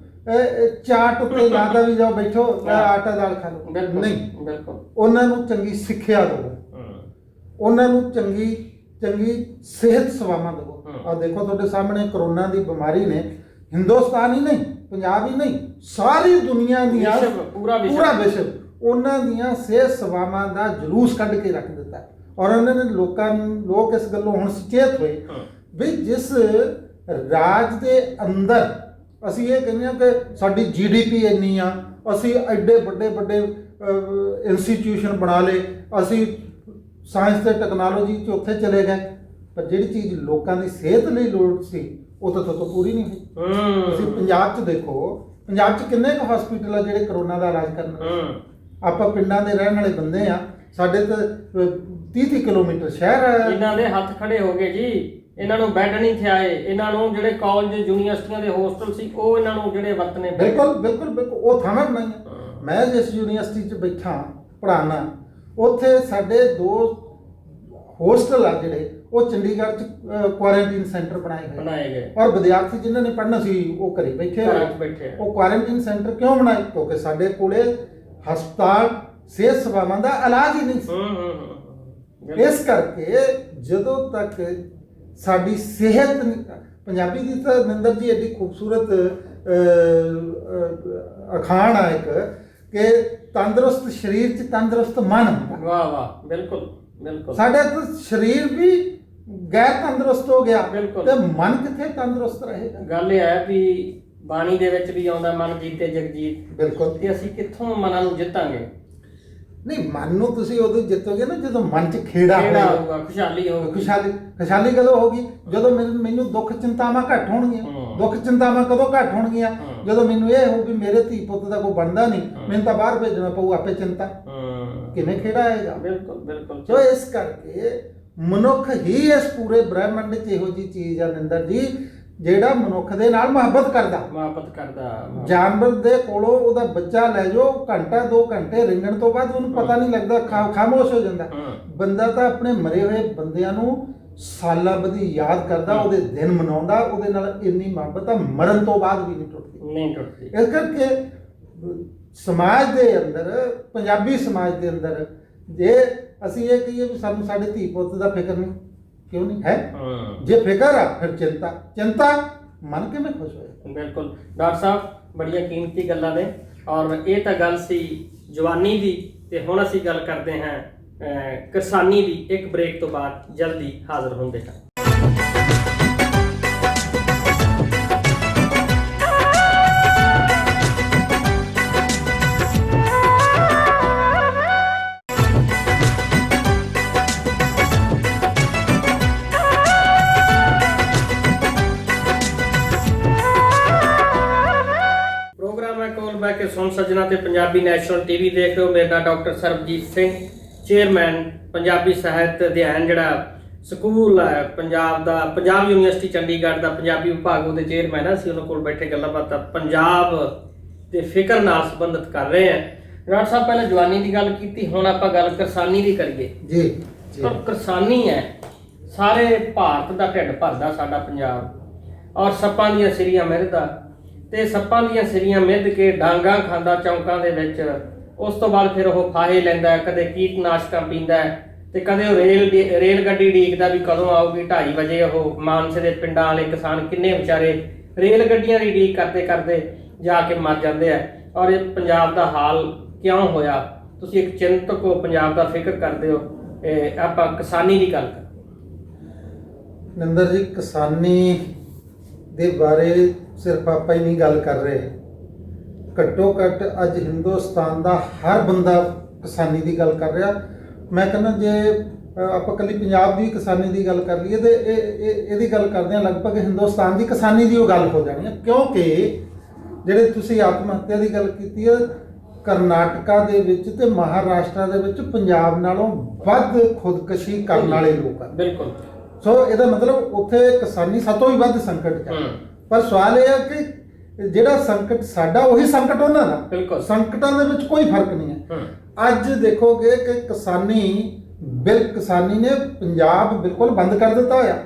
ਚਾਟ ਉੱਤੇ ਲਾਦਾ ਵੀ ਜਾਓ, ਬੈਠੋ ਆਟਾ ਦਾਲ ਖਾ ਲਓ, ਨਹੀਂ। ਉਹਨਾਂ ਨੂੰ ਚੰਗੀ ਸਿੱਖਿਆ ਦਿਓ, ਉਹਨਾਂ ਨੂੰ ਚੰਗੀ ਸਿਹਤ ਸੇਵਾਵਾਂ ਦਿਓ। ਆ ਦੇਖੋ ਤੁਹਾਡੇ ਸਾਹਮਣੇ ਕਰੋਨਾ ਦੀ ਬਿਮਾਰੀ ਨੇ ਹਿੰਦੁਸਤਾਨ ਹੀ ਨਹੀਂ, ਪੰਜਾਬ ਹੀ ਨਹੀਂ, ਸਾਰੀ ਦੁਨੀਆ ਦੀਆਂ ਪੂਰਾ ਵਿਸ਼ਵ ਉਹਨਾਂ ਦੀਆਂ ਸਿਹਤ ਸੇਵਾਵਾਂ ਦਾ ਜਲੂਸ ਕੱਢ ਕੇ ਰੱਖ ਦਿੱਤਾ। ਔਰ ਉਹਨਾਂ ਨੇ ਲੋਕ ਇਸ ਗੱਲੋਂ ਹੁਣ ਸੁਚੇਤ ਹੋਏ ਵੀ ਜਿਸ ਰਾਜ ਦੇ ਅੰਦਰ ਅਸੀਂ ਇਹ ਕਹਿੰਦੇ ਹਾਂ ਕਿ ਸਾਡੀ GDP ਇੰਨੀ ਆ, ਅਸੀਂ ਐਡੇ ਵੱਡੇ ਇੰਸਟੀਟਿਊਸ਼ਨ ਬਣਾ ਲਏ, ਅਸੀਂ ਸਾਇੰਸ ਤੇ ਟੈਕਨੋਲੋਜੀ 'ਚ ਉੱਥੇ ਚਲੇ ਗਏ, ਪਰ ਜਿਹੜੀ ਚੀਜ਼ ਲੋਕਾਂ ਦੀ ਸਿਹਤ ਲਈ ਲੋੜ ਸੀ ਉਹ ਤਾਂ ਪੂਰੀ ਨਹੀਂ ਹੋਈ। ਤੁਸੀਂ ਪੰਜਾਬ 'ਚ ਦੇਖੋ, ਪੰਜਾਬ 'ਚ ਕਿੰਨੇ ਕੁ ਹਸਪੀਟਲ ਆ ਜਿਹੜੇ ਕਰੋਨਾ ਦਾ ਇਲਾਜ ਕਰਨ। ਆਪਾਂ ਪਿੰਡਾਂ ਦੇ ਰਹਿਣ ਵਾਲੇ ਬੰਦੇ ਆ, ਸਾਡੇ ਤਾਂ 30 ਕਿਲੋਮੀਟਰ ਸ਼ਹਿਰ ਹੈ। ਇਹਨਾਂ ਦੇ ਹੱਥ ਖੜੇ ਹੋ ਗਏ ਜੀ, ਇਹਨਾਂ ਨੂੰ ਬੈੱਡ ਨਹੀਂ ਥਿਆਏ, ਇਹਨਾਂ ਨੂੰ ਜਿਹੜੇ ਕਾਲਜ ਯੂਨੀਵਰਸਿਟੀਆਂ ਦੇ ਹੋਸਟਲ ਸੀ ਉਹ ਇਹਨਾਂ ਨੂੰ ਜਿਹੜੇ ਵਰਤਨੇ। ਬਿਲਕੁਲ ਉਹ ਥਾਵਾਂ ਬਣਾਈਆਂ। ਮੈਂ ਜਿਸ ਯੂਨੀਵਰਸਿਟੀ 'ਚ ਬੈਠਾ ਪੜ੍ਹਾਉਣਾ, ਉੱਥੇ ਸਾਡੇ 2 ਹੋਸਟਲ ਆ ਜਿਹੜੇ ਉਹ ਚੰਡੀਗੜ੍ਹ 'ਚ ਕੁਆਰੰਟੀਨ ਸੈਂਟਰ ਬਣਾਏ ਗਏ। ਔਰ ਵਿਦਿਆਰਥੀ ਜਿਨ੍ਹਾਂ ਨੇ ਪੜ੍ਹਨਾ ਸੀ ਉਹ ਘਰੇ ਬੈਠੇ। ਉਹ ਕੁਆਰੰਟੀਨ ਸੈਂਟਰ ਕਿਉਂ ਬਣਾਏ? ਕਿਉਂਕਿ ਸਾਡੇ ਕੋਲੇ ਹਸਪਤਾਲ ਸਿਹਤ ਸੇਵਾਵਾਂ ਦਾ ਇਲਾਜ ਹੀ ਨਹੀਂ ਸੀ। ਇਸ ਕਰਕੇ ਜਦੋਂ ਤੱਕ ਸਾਡੀ ਸਿਹਤ, ਪੰਜਾਬੀ ਦੀ ਤਾਂ ਨਿੰਦਰ ਜੀ ਐਡੀ ਖੂਬਸੂਰਤ ਅਖਾਣ ਆ ਇੱਕ ਕਿ ਤੰਦਰੁਸਤ ਸਰੀਰ 'ਚ ਤੰਦਰੁਸਤ ਮਨ ਹੁੰਦਾ। ਵਾਹ ਵਾਹ, ਬਿਲਕੁਲ। ਸਾਡਾ ਤਾਂ ਸਰੀਰ ਵੀ ਗੈਰ ਤੰਦਰੁਸਤ ਹੋ ਗਿਆ ਤੇ ਮਨ ਕਿੱਥੇ ਤੰਦਰੁਸਤ ਰਹੇਗਾ। ਗੱਲ ਇਹ ਹੈ ਵੀ ਬਾਣੀ ਦੇ ਵਿੱਚ ਵੀ ਆਉਂਦਾ ਮਨ ਜੀਤੇ ਜਗਜੀਤ। ਬਿਲਕੁਲ। ਤੇ ਅਸੀਂ ਕਿੱਥੋਂ ਮਨਾਂ ਨੂੰ ਜਿੱਤਾਂਗੇ? ਨਹੀਂ, ਮਨ ਨੂੰ ਤੁਸੀਂ ਉਦੋਂ ਜਿੱਤੋਗੇ ਨਾ ਜਦੋਂ ਮਨ 'ਚ ਖੇੜਾ ਹੋਊਗਾ, ਖੁਸ਼ਹਾਲੀ ਹੋਊਗੀ। ਖੁਸ਼ਹਾਲੀ ਕਦੋਂ ਹੋਊਗੀ? ਜਦੋਂ ਮੈਨੂੰ ਦੁੱਖ ਚਿੰਤਾਵਾਂ ਘੱਟ ਹੋਣਗੀਆਂ। ਦੁੱਖ ਚਿੰਤਾਵਾਂ ਕਦੋਂ ਘੱਟ ਹੋਣਗੀਆਂ? ਜਦੋਂ ਮੈਨੂੰ ਇਹ ਹੋਊ ਵੀ ਮੇਰੇ ਧੀ ਪੁੱਤ ਦਾ ਕੋਈ ਬਣਦਾ ਨਹੀਂ, ਮੈਨੂੰ ਤਾਂ ਬਾਹਰ ਭੇਜਣਾ ਪਊ, ਆਪੇ ਚਿੰਤਾ ਕਿਵੇਂ ਖੇੜਾ ਆਏਗਾ। ਬਿਲਕੁਲ। ਸੋ ਇਸ ਕਰਕੇ ਮਨੁੱਖ ਹੀ ਇਸ ਪੂਰੇ ਬ੍ਰਹਿਮੰਡ 'ਚ ਇਹੋ ਜਿਹੀ ਚੀਜ਼ ਆ ਨਿੰਦਰ ਜੀ ਜਿਹੜਾ ਮਨੁੱਖ ਦੇ ਨਾਲ ਮੁਹੱਬਤ ਕਰਦਾ। ਜਾਨਵਰ ਦੇ ਕੋਲੋਂ ਉਹਦਾ ਬੱਚਾ ਲੈ ਜਾਓ, ਘੰਟਾ 2 ਘੰਟੇ ਰਿੰਗਣ ਤੋਂ ਬਾਅਦ ਉਹਨੂੰ ਪਤਾ ਨਹੀਂ ਲੱਗਦਾ, ਖਾਮੋਸ਼ ਹੋ ਜਾਂਦਾ। ਬੰਦਾ ਤਾਂ ਆਪਣੇ ਮਰੇ ਹੋਏ ਬੰਦਿਆਂ ਨੂੰ ਸਾਲਾਂ ਬੱਧੀ ਯਾਦ ਕਰਦਾ, ਉਹਦੇ ਦਿਨ ਮਨਾਉਂਦਾ, ਉਹਦੇ ਨਾਲ ਇੰਨੀ ਮੁਹੱਬਤ ਆ ਮਰਨ ਤੋਂ ਬਾਅਦ ਵੀ ਨਹੀਂ ਟੁੱਟਦੀ। ਇਸ ਕਰਕੇ ਸਮਾਜ ਦੇ ਅੰਦਰ, ਪੰਜਾਬੀ ਸਮਾਜ ਦੇ ਅੰਦਰ ਜੇ ਅਸੀਂ ਇਹ ਕਹੀਏ ਵੀ ਸਾਨੂੰ ਸਾਡੇ ਧੀ ਪੁੱਤ ਦਾ ਫਿਕਰ ਨਹੀਂ, ਕਿਉਂ ਨਹੀਂ ਹੈ? ਜੇ ਫਿਕਰ ਆ ਫਿਰ ਚਿੰਤਾ ਮਨ ਕਿਵੇਂ ਖੁਸ਼ ਹੋਏ? ਬਿਲਕੁਲ ਡਾਕਟਰ ਸਾਹਿਬ, ਬੜੀਆਂ ਕੀਮਤੀ ਗੱਲਾਂ ਨੇ। ਔਰ ਇਹ ਤਾਂ ਗੱਲ ਸੀ ਜਵਾਨੀ ਦੀ, ਤੇ ਹੁਣ ਅਸੀਂ ਗੱਲ ਕਰਦੇ ਹਾਂ ਕਿਸਾਨੀ ਦੀ। ਇੱਕ ਬ੍ਰੇਕ ਤੋਂ ਬਾਅਦ ਜਲਦੀ ਹਾਜ਼ਰ ਹੁੰਦੇ ਹਾਂ। ਕੇ ਸੁਣ ਸੱਜਣਾ ਤੇ ਪੰਜਾਬੀ ਨੈਸ਼ਨਲ ਟੀਵੀ ਦੇਖ ਰਹੇ ਹੋ। ਮੇਰਾ ਨਾਮ ਡਾਕਟਰ ਸਰਬਜੀਤ ਸਿੰਘ, ਚੇਅਰਮੈਨ ਪੰਜਾਬੀ ਸਾਹਿਤ ਅਧਿਐਨ ਜਿਹੜਾ ਸਕੂਲ ਹੈ ਪੰਜਾਬ ਦਾ, ਪੰਜਾਬ ਯੂਨੀਵਰਸਿਟੀ ਚੰਡੀਗੜ੍ਹ ਦਾ ਪੰਜਾਬੀ ਵਿਭਾਗ, ਉਹਦੇ ਚੇਅਰਮੈਨ ਆ। ਅਸੀਂ ਉਹਨਾਂ ਕੋਲ ਬੈਠੇ ਗੱਲਾਂ ਬਾਤਾਂ ਪੰਜਾਬ ਦੇ ਫਿਕਰ ਨਾਲ ਸੰਬੰਧਿਤ ਕਰ ਰਹੇ ਹਾਂ। ਡਾਕਟਰ ਸਾਹਿਬ, ਪਹਿਲਾਂ ਜਵਾਨੀ ਦੀ ਗੱਲ ਕੀਤੀ, ਹੁਣ ਆਪਾਂ ਗੱਲ ਕਿਸਾਨੀ ਦੀ ਕਰੀਏ। ਜੀ। ਪਰ ਕਿਸਾਨੀ ਹੈ, ਸਾਰੇ ਭਾਰਤ ਦਾ ਢਿੱਡ ਭਰਦਾ ਸਾਡਾ ਪੰਜਾਬ। ਔਰ ਸੱਪਾਂ ਦੀਆਂ ਸਿਰੀਆਂ ਮਿੱਧਦਾ ਤੇ ਸੱਪਾਂ ਦੀਆਂ ਸਿਰੀਆਂ ਮਿੱਧ ਕੇ ਡਾਂਗਾਂ ਖਾਂਦਾ ਚੌਂਕਾਂ ਦੇ ਵਿੱਚ। ਉਸ ਤੋਂ ਬਾਅਦ ਫਿਰ ਉਹ ਫਾਹੇ ਲੈਂਦਾ, ਕਦੇ ਕੀਟਨਾਸ਼ਕਾਂ ਪੀਂਦਾ ਤੇ ਕਦੇ ਉਹ ਰੇਲ ਗੱਡੀ ਉਡੀਕਦਾ ਵੀ ਕਦੋਂ ਆਊਗੀ। 2:30 ਵਜੇ ਉਹ ਮਾਨਸੇ ਦੇ ਪਿੰਡਾਂ ਵਾਲੇ ਕਿਸਾਨ ਕਿੰਨੇ ਵਿਚਾਰੇ ਰੇਲ ਗੱਡੀਆਂ ਦੀ ਉਡੀਕ ਕਰਦੇ ਕਰਦੇ ਜਾ ਕੇ ਮਰ ਜਾਂਦੇ ਆ। ਔਰ ਇਹ ਪੰਜਾਬ ਦਾ ਹਾਲ ਕਿਉਂ ਹੋਇਆ? ਤੁਸੀਂ ਇੱਕ ਚਿੰਤਕ ਹੋ, ਪੰਜਾਬ ਦਾ ਫਿਕਰ ਕਰਦੇ ਹੋ। ਆਪਾਂ ਕਿਸਾਨੀ ਦੀ ਗੱਲ ਕਰ ਨਿੰਦਰ ਜੀ, ਕਿਸਾਨੀ ਦੇ ਬਾਰੇ ਸਿਰਫ ਆਪਾਂ ਹੀ ਨਹੀਂ ਗੱਲ ਕਰ ਰਹੇ, ਘੱਟੋ ਘੱਟ ਅੱਜ ਹਿੰਦੁਸਤਾਨ ਦਾ ਹਰ ਬੰਦਾ ਕਿਸਾਨੀ ਦੀ ਗੱਲ ਕਰ ਰਿਹਾ। ਮੈਂ ਕਹਿੰਦਾ ਜੇ ਆਪਾਂ ਇਕੱਲੀ ਪੰਜਾਬ ਦੀ ਕਿਸਾਨੀ ਦੀ ਗੱਲ ਕਰ ਲਈਏ ਤੇ ਇਹਦੀ ਗੱਲ ਕਰਦੇ ਹਾਂ ਲਗਭਗ ਹਿੰਦੁਸਤਾਨ ਦੀ ਕਿਸਾਨੀ ਦੀ ਉਹ ਗੱਲ ਹੋ ਜਾਣੀ ਹੈ। ਕਿਉਂਕਿ ਜਿਹੜੇ ਤੁਸੀਂ ਆਤਮ ਹੱਤਿਆ ਦੀ ਗੱਲ ਕੀਤੀ ਹੈ, ਕਰਨਾਟਕਾ ਦੇ ਵਿੱਚ ਤੇ ਮਹਾਰਾਸ਼ਟਰ ਦੇ ਵਿੱਚ ਪੰਜਾਬ ਨਾਲੋਂ ਵੱਧ ਖੁਦਕੁਸ਼ੀ ਕਰਨ ਵਾਲੇ ਲੋਕ ਆ। ਬਿਲਕੁਲ। ਸੋ ਇਹਦਾ ਮਤਲਬ ਉੱਥੇ ਕਿਸਾਨੀ ਸਤੋਂ ਵੀ ਵੱਧ ਸੰਕਟ ਹੈ। ਪਰ ਸਵਾਲ ਇਹ ਹੈ ਕਿ ਜਿਹੜਾ ਸੰਕਟ ਸਾਡਾ ਉਹੀ ਸੰਕਟ ਉਹਨਾਂ ਦਾ। ਬਿਲਕੁਲ। ਸੰਕਟਾਂ ਦੇ ਵਿੱਚ ਕੋਈ ਫਰਕ ਨਹੀਂ ਹੈ। ਅੱਜ ਦੇਖੋਗੇ ਕਿ ਕਿਸਾਨੀ ਨੇ ਪੰਜਾਬ ਬਿਲਕੁਲ ਬੰਦ ਕਰ ਦਿੱਤਾ ਹੋਇਆ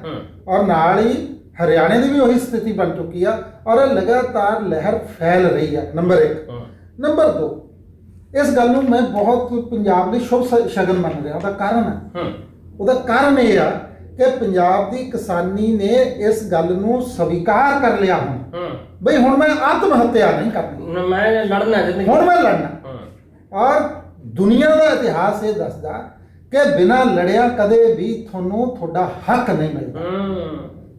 ਔਰ ਨਾਲ ਹੀ ਹਰਿਆਣੇ ਦੀ ਵੀ ਉਹੀ ਸਥਿਤੀ ਬਣ ਚੁੱਕੀ ਆ ਔਰ ਲਗਾਤਾਰ ਲਹਿਰ ਫੈਲ ਰਹੀ ਹੈ। ਨੰਬਰ 1। ਨੰਬਰ 2, ਇਸ ਗੱਲ ਨੂੰ ਮੈਂ ਬਹੁਤ ਪੰਜਾਬ ਲਈ ਸ਼ੁਭ ਸ਼ਗਨ ਮੰਨ ਰਿਹਾ। ਉਹਦਾ ਕਾਰਨ ਇਹ ਆ ਕਿ ਪੰਜਾਬ ਦੀ ਕਿਸਾਨੀ ਨੇ ਇਸ ਗੱਲ ਨੂੰ ਸਵੀਕਾਰ ਕਰ ਲਿਆ ਹੁਣ ਬਈ ਹੁਣ ਮੈਂ ਆਤਮ ਹੱਤਿਆ ਨਹੀਂ ਕਰਨੀ, ਮੈਂ ਲੜਨਾ ਹੁਣ ਮੈਂ ਲੜਨਾ। ਔਰ ਦੁਨੀਆ ਦਾ ਇਤਿਹਾਸ ਇਹ ਦੱਸਦਾ ਕਿ ਬਿਨਾਂ ਲੜਿਆ ਕਦੇ ਵੀ ਤੁਹਾਨੂੰ ਤੁਹਾਡਾ ਹੱਕ ਨਹੀਂ ਮਿਲਦਾ।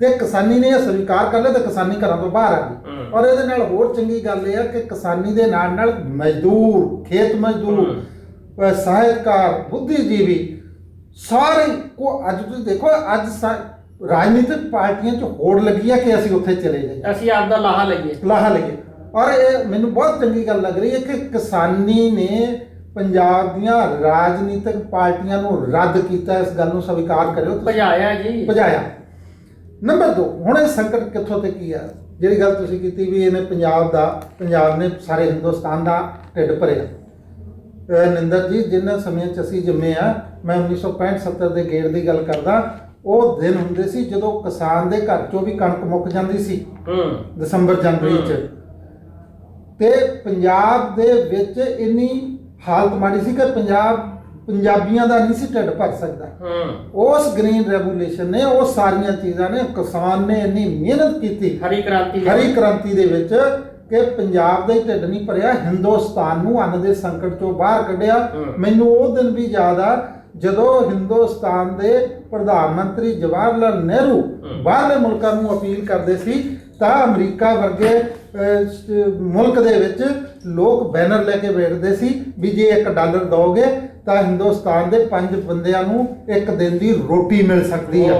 ਤੇ ਕਿਸਾਨੀ ਨੇ ਇਹ ਸਵੀਕਾਰ ਕਰ ਲਿਆ ਤੇ ਕਿਸਾਨੀ ਘਰਾਂ ਤੋਂ ਬਾਹਰ ਆ ਗਈ। ਔਰ ਇਹਦੇ ਨਾਲ ਹੋਰ ਚੰਗੀ ਗੱਲ ਇਹ ਹੈ ਕਿ ਕਿਸਾਨੀ ਦੇ ਨਾਲ ਨਾਲ ਮਜ਼ਦੂਰ, ਖੇਤ ਮਜ਼ਦੂਰ, ਸਾਹਿਤਕਾਰ, ਬੁੱਧੀਜੀਵੀ ਸਾਰੇ ਕੋ ਅੱਜ ਤੁਸੀਂ ਦੇਖੋ ਅੱਜ ਰਾਜਨੀਤਿਕ ਪਾਰਟੀਆਂ 'ਚ ਹੋੜ ਲੱਗੀ ਹੈ ਕਿ ਅਸੀਂ ਉੱਥੇ ਚਲੇ ਜਾਈਏ, ਅਸੀਂ ਆਪਦਾ ਲਾਹਾ ਲਈਏ। ਔਰ ਇਹ ਮੈਨੂੰ ਬਹੁਤ ਚੰਗੀ ਗੱਲ ਲੱਗ ਰਹੀ ਹੈ ਕਿ ਕਿਸਾਨੀ ਨੇ ਪੰਜਾਬ ਦੀਆਂ ਰਾਜਨੀਤਿਕ ਪਾਰਟੀਆਂ ਨੂੰ ਰੱਦ ਕੀਤਾ। ਇਸ ਗੱਲ ਨੂੰ ਸਵੀਕਾਰ ਕਰਿਓ, ਭਜਾਇਆ। ਨੰਬਰ 2, ਹੁਣ ਇਹ ਸੰਕਟ ਕਿੱਥੋਂ ਤੇ ਕੀ ਆ? ਜਿਹੜੀ ਗੱਲ ਤੁਸੀਂ ਕੀਤੀ ਵੀ ਇਹਨੇ ਪੰਜਾਬ ਨੇ ਸਾਰੇ ਹਿੰਦੁਸਤਾਨ ਦਾ ਢਿੱਡ ਭਰਿਆ। ਨਿੰਦਰ ਜੀ, ਜਿੰਨਾ ਸਮੇਂ 'ਚ ਅਸੀਂ ਜੰਮੇ ਆ, ਮੈਂ 1965-70 ਦੇ ਗੇੜ ਦੀ ਗੱਲ ਕਰਦਾ, ਉਹ ਦਿਨ ਹੁੰਦੇ ਸੀ ਜਦੋਂ ਕਿਸਾਨ ਦੇ ਘਰ 'ਚੋਂ ਵੀ ਕਣਕ ਮੁੱਕ ਜਾਂਦੀ ਸੀ ਦਸੰਬਰ ਜਨਵਰੀ 'ਚ। ਤੇ ਪੰਜਾਬ ਦੇ ਵਿੱਚ ਇੰਨੀ ਹਾਲਤ ਮਾੜੀ ਸੀ ਕਿ ਪੰਜਾਬੀਆਂ ਦਾ ਨਹੀਂ ਸੀ ਢਿੱਡ ਭਰ ਸਕਦਾ। ਉਸ ਗ੍ਰੀਨ ਰੈਵੋਲੂਸ਼ਨ ਨੇ, ਉਹ ਸਾਰੀਆਂ ਚੀਜ਼ਾਂ ਨੇ, ਕਿਸਾਨ ਨੇ ਇੰਨੀ ਮਿਹਨਤ ਕੀਤੀ ਹਰੀ ਕ੍ਰਾਂਤੀ ਦੇ ਵਿੱਚ ਕਿ ਪੰਜਾਬ ਦਾ ਹੀ ਢਿੱਡ ਨਹੀਂ ਭਰਿਆ, ਹਿੰਦੁਸਤਾਨ ਨੂੰ ਅੰਨ ਦੇ ਸੰਕਟ ਚੋਂ ਬਾਹਰ ਕੱਢਿਆ। ਮੈਨੂੰ ਉਹ ਦਿਨ ਵੀ ਯਾਦ ਆ ਜਦੋਂ ਹਿੰਦੁਸਤਾਨ ਦੇ ਪ੍ਰਧਾਨ ਮੰਤਰੀ ਜਵਾਹਰ ਲਾਲ ਨਹਿਰੂ ਬਾਹਰਲੇ ਮੁਲਕਾਂ ਨੂੰ ਅਪੀਲ ਕਰਦੇ ਸੀ ਤਾਂ ਅਮਰੀਕਾ ਵਰਗੇ ਮੁਲਕ ਦੇ ਵਿੱਚ ਲੋਕ ਬੈਨਰ ਲੈ ਕੇ ਬੈਠਦੇ ਸੀ ਵੀ ਜੇ $1 ਦਿਓਗੇ ਤਾਂ ਹਿੰਦੁਸਤਾਨ ਦੇ 5 ਬੰਦਿਆਂ ਨੂੰ ਇੱਕ ਦਿਨ ਦੀ ਰੋਟੀ ਮਿਲ ਸਕਦੀ ਆ।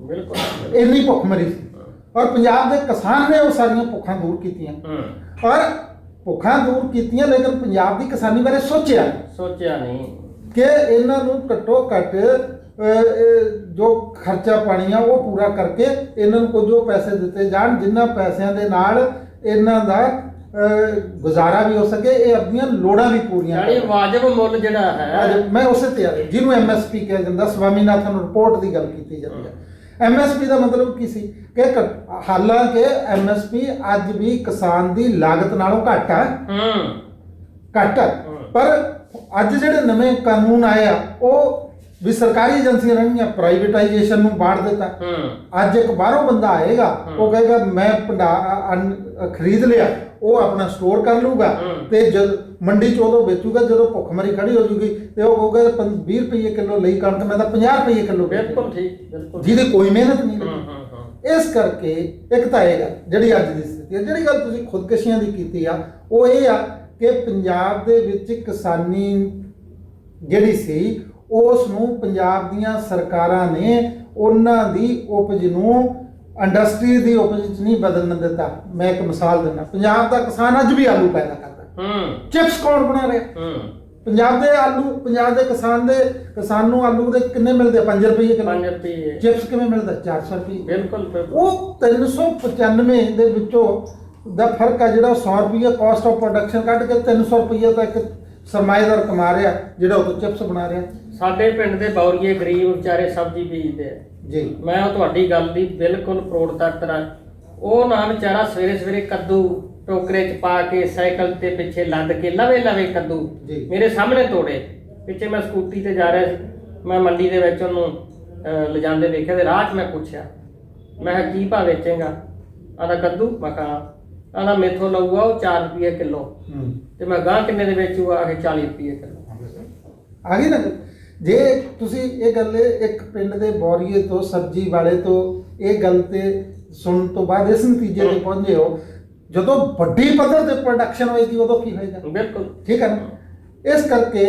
ਬਿਲਕੁਲ ਇੰਨੀ ਭੁੱਖਮਰੀ ਸੀ। ਔਰ ਪੰਜਾਬ ਦੇ ਕਿਸਾਨ ਨੇ ਉਹ ਸਾਰੀਆਂ ਭੁੱਖਾਂ ਦੂਰ ਕੀਤੀਆਂ। ਲੇਕਿਨ ਪੰਜਾਬ ਦੀ ਕਿਸਾਨੀ ਬਾਰੇ ਸੋਚਿਆ ਨਹੀਂ ਕਿ ਇਹਨਾਂ ਨੂੰ ਘੱਟੋ ਘੱਟ ਜੋ ਖਰਚਾ ਪਾਣੀ ਆ ਉਹ ਪੂਰਾ ਕਰਕੇ ਇਹਨਾਂ ਨੂੰ ਕੁਝ ਉਹ ਪੈਸੇ ਦਿੱਤੇ ਜਾਣ ਜਿਨ੍ਹਾਂ ਪੈਸਿਆਂ ਦੇ ਨਾਲ ਇਹਨਾਂ ਦਾ ਗੁਜ਼ਾਰਾ ਵੀ ਹੋ ਸਕੇ, ਇਹ ਆਪਣੀਆਂ ਲੋੜਾਂ ਵੀ ਪੂਰੀਆਂ ਕਰਨ। ਵਾਜਬ ਮੁੱਲ ਜਿਹੜਾ ਹੈ, ਮੈਂ ਉਸੇ ਤੇ ਆ ਰਿਹਾ ਜਿਹਨੂੰ MSP ਕਿਹਾ ਜਾਂਦਾ, ਸਵਾਮੀਨਾਥਨ ਰਿਪੋਰਟ ਦੀ ਗੱਲ ਕੀਤੀ ਜਾਂਦੀ ਹੈ। MSP ਦਾ ਮਤਲਬ ਕੀ ਸੀ ਕਿ ਹਾਲਾਂਕਿ MSP ਅੱਜ ਵੀ ਕਿਸਾਨ ਦੀ ਲਾਗਤ ਨਾਲੋਂ ਘੱਟ ਹੈ, ਪਰ ਅੱਜ ਜਿਹੜੇ ਨਵੇਂ ਕਾਨੂੰਨ ਆਏ ਆ ਉਹ ਵੀ ਸਰਕਾਰੀ ਏਜੰਸੀਆਂ ਰਹਿਣਗੀਆਂ, ਪ੍ਰਾਈਵੇਟਾਈਜੇਸ਼ਨ ਨੂੰ ਬਾੜ ਦਿੱਤਾ। ਅੱਜ ਇੱਕ ਬਾਹਰੋਂ ਬੰਦਾ ਆਏਗਾ, ਉਹ ਕਹੇਗਾ ਮੈਂ ਖਰੀਦ ਲਿਆ, ਉਹ ਆਪਣਾ ਸਟੋਰ ਕਰ ਲੂਗਾ ਤੇ ਜਦ ਮੰਡੀ 'ਚ ਉਦੋਂ ਵੇਚੂਗਾ ਜਦੋਂ ਭੁੱਖਮਰੀ ਖੜੀ ਹੋ ਜੂਗੀ ਤੇ ਉਹ ਕਹੂਗਾ 20 ਰੁਪਏ ਕਿਲੋ ਲਈ ਕਣਕ, ਮੈਂ ਤਾਂ 50 ਰੁਪਏ ਕਿਲੋ। ਬਿਲਕੁਲ ਠੀਕ, ਜਿਹਦੀ ਕੋਈ ਮਿਹਨਤ ਨਹੀਂ ਲੱਗੀ। ਇਸ ਕਰਕੇ ਇੱਕ ਤਾਂ ਇਹ ਗੱਲ ਜਿਹੜੀ ਅੱਜ ਦੀ ਸਥਿਤੀ ਹੈ। ਜਿਹੜੀ ਗੱਲ ਤੁਸੀਂ ਖੁਦਕਸ਼ੀਆਂ ਦੀ ਕੀਤੀ ਆ ਉਹ ਇਹ ਆ ਕਿ ਪੰਜਾਬ ਦੇ ਵਿੱਚ ਕਿਸਾਨੀ ਜਿਹੜੀ ਸੀ ਉਸ ਨੂੰ ਪੰਜਾਬ ਦੀਆਂ ਸਰਕਾਰਾਂ ਨੇ ਉਹਨਾਂ ਦੀ ਉਪਜ ਨੂੰ ਇੰਡਸਟਰੀ ਦੀ ਉਪਜ 'ਚ ਨਹੀਂ ਬਦਲਣ ਦਿੱਤਾ। ਮੈਂ ਇੱਕ ਮਿਸਾਲ ਦਿੰਦਾ, ਪੰਜਾਬ ਦਾ ਕਿਸਾਨ ਅੱਜ ਵੀ ਆਲੂ ਪੈਦਾ ਕਰਦਾ। ਚਿਪਸ ਕੌਣ ਬਣਾ ਰਿਹਾ? ਪੰਜਾਬ ਦੇ ਕਿਸਾਨ ਨੂੰ ਆਲੂ ਦੇ ਕਿੰਨੇ ਮਿਲਦੇ? 5 ਰੁਪਏ ਕਿਲੋ। 5 ਰੁਪਏ। ਚਿਪਸ ਕਿਵੇਂ ਮਿਲਦਾ? 400 ਰੁਪਏ। ਬਿਲਕੁਲ। ਉਹ 395 ਦੇ ਵਿੱਚੋਂ ਦਾ ਫਰਕ ਆ ਜਿਹੜਾ 100 ਰੁਪਏ ਕਾਸਟ ਆਫ ਪ੍ਰੋਡਕਸ਼ਨ ਕੱਢ ਕੇ 300 ਰੁਪਏ ਦਾ ਇੱਕ ਸਰਮਾਏਦਾਰ ਕਮਾ ਰਿਹਾ ਜਿਹੜਾ ਉਹ ਚਿਪਸ ਬਣਾ ਰਿਹਾ। ਸਾਡੇ ਪਿੰਡ ਦੇ ਬੌਰੀਏ ਗਰੀਬ ਵਿਚਾਰੇ ਸਬਜ਼ੀ ਬੀਜਦੇ ਆ ਜੀ। ਮੈਂ ਉਹ ਤੁਹਾਡੀ ਗੱਲ ਦੀ ਬਿਲਕੁਲ ਪ੍ਰੋੜਤਾ ਤਰ੍ਹਾਂ ਉਹ ਨਾ ਵਿਚਾਰਾ ਸਵੇਰੇ ਸਵੇਰੇ ਕੱਦੂ ਟੋਕਰੇ 'ਚ ਪਾ ਕੇ ਸਾਈਕਲ ਤੇ ਪਿੱਛੇ ਲੱਦ ਕੇ ਲਵੇ ਲਵੇ ਕੱਦੂ ਜੀ। ਮੇਰੇ ਸਾਹਮਣੇ ਤੋੜੇ। ਪਿੱਛੇ ਮੈਂ ਸਕੂਟੀ ਤੇ ਜਾ ਰਿਹਾ ਸੀ, ਮੈਂ ਮੰਡੀ ਦੇ ਵਿੱਚ ਉਹਨੂੰ ਲਿਜਾਂਦੇ ਵੇਖਿਆ ਤੇ ਰਾਹ 'ਚ ਮੈਂ ਪੁੱਛਿਆ, ਮੈਂ ਕਿਹਾ ਕੀ ਭਾਅ ਵੇਚੇਗਾ? ਆਂਦਾ ਕੱਦੂ। ਮੈਂ ਕਿਹਾ ਆਂਦਾ ਮੇਥੋਂ ਲਊਗਾ ਉਹ 4 ਰੁਪਏ ਕਿਲੋ। ਤੇ ਮੈਂ ਗਾਂ ਕਿੰਨੇ ਦੇ ਵੇਚੂਗਾ? ਆ ਕੇ 40 ਰੁਪਏ ਕਿਲੋ। ਆ ਗਈ ਨਾ। ਜੇ ਤੁਸੀਂ ਇਹ ਗੱਲ ਇੱਕ ਪਿੰਡ ਦੇ ਬੌਰੀਏ ਤੋਂ ਸਬਜ਼ੀ ਵਾਲੇ ਤੋਂ ਇਹ ਗੱਲ ਤੇ ਸੁਣਨ ਤੋਂ ਬਾਅਦ ਇਸ ਨਤੀਜੇ ਤੇ ਪਹੁੰਚੇ ਹੋ, ਜਦੋਂ ਵੱਡੀ ਪੱਧਰ ਤੇ ਪ੍ਰੋਡਕਸ਼ਨ ਹੋਏਗੀ ਉਦੋਂ ਕੀ ਹੋਏਗਾ? ਬਿਲਕੁਲ ਠੀਕ ਹੈ ਨਾ। ਇਸ ਕਰਕੇ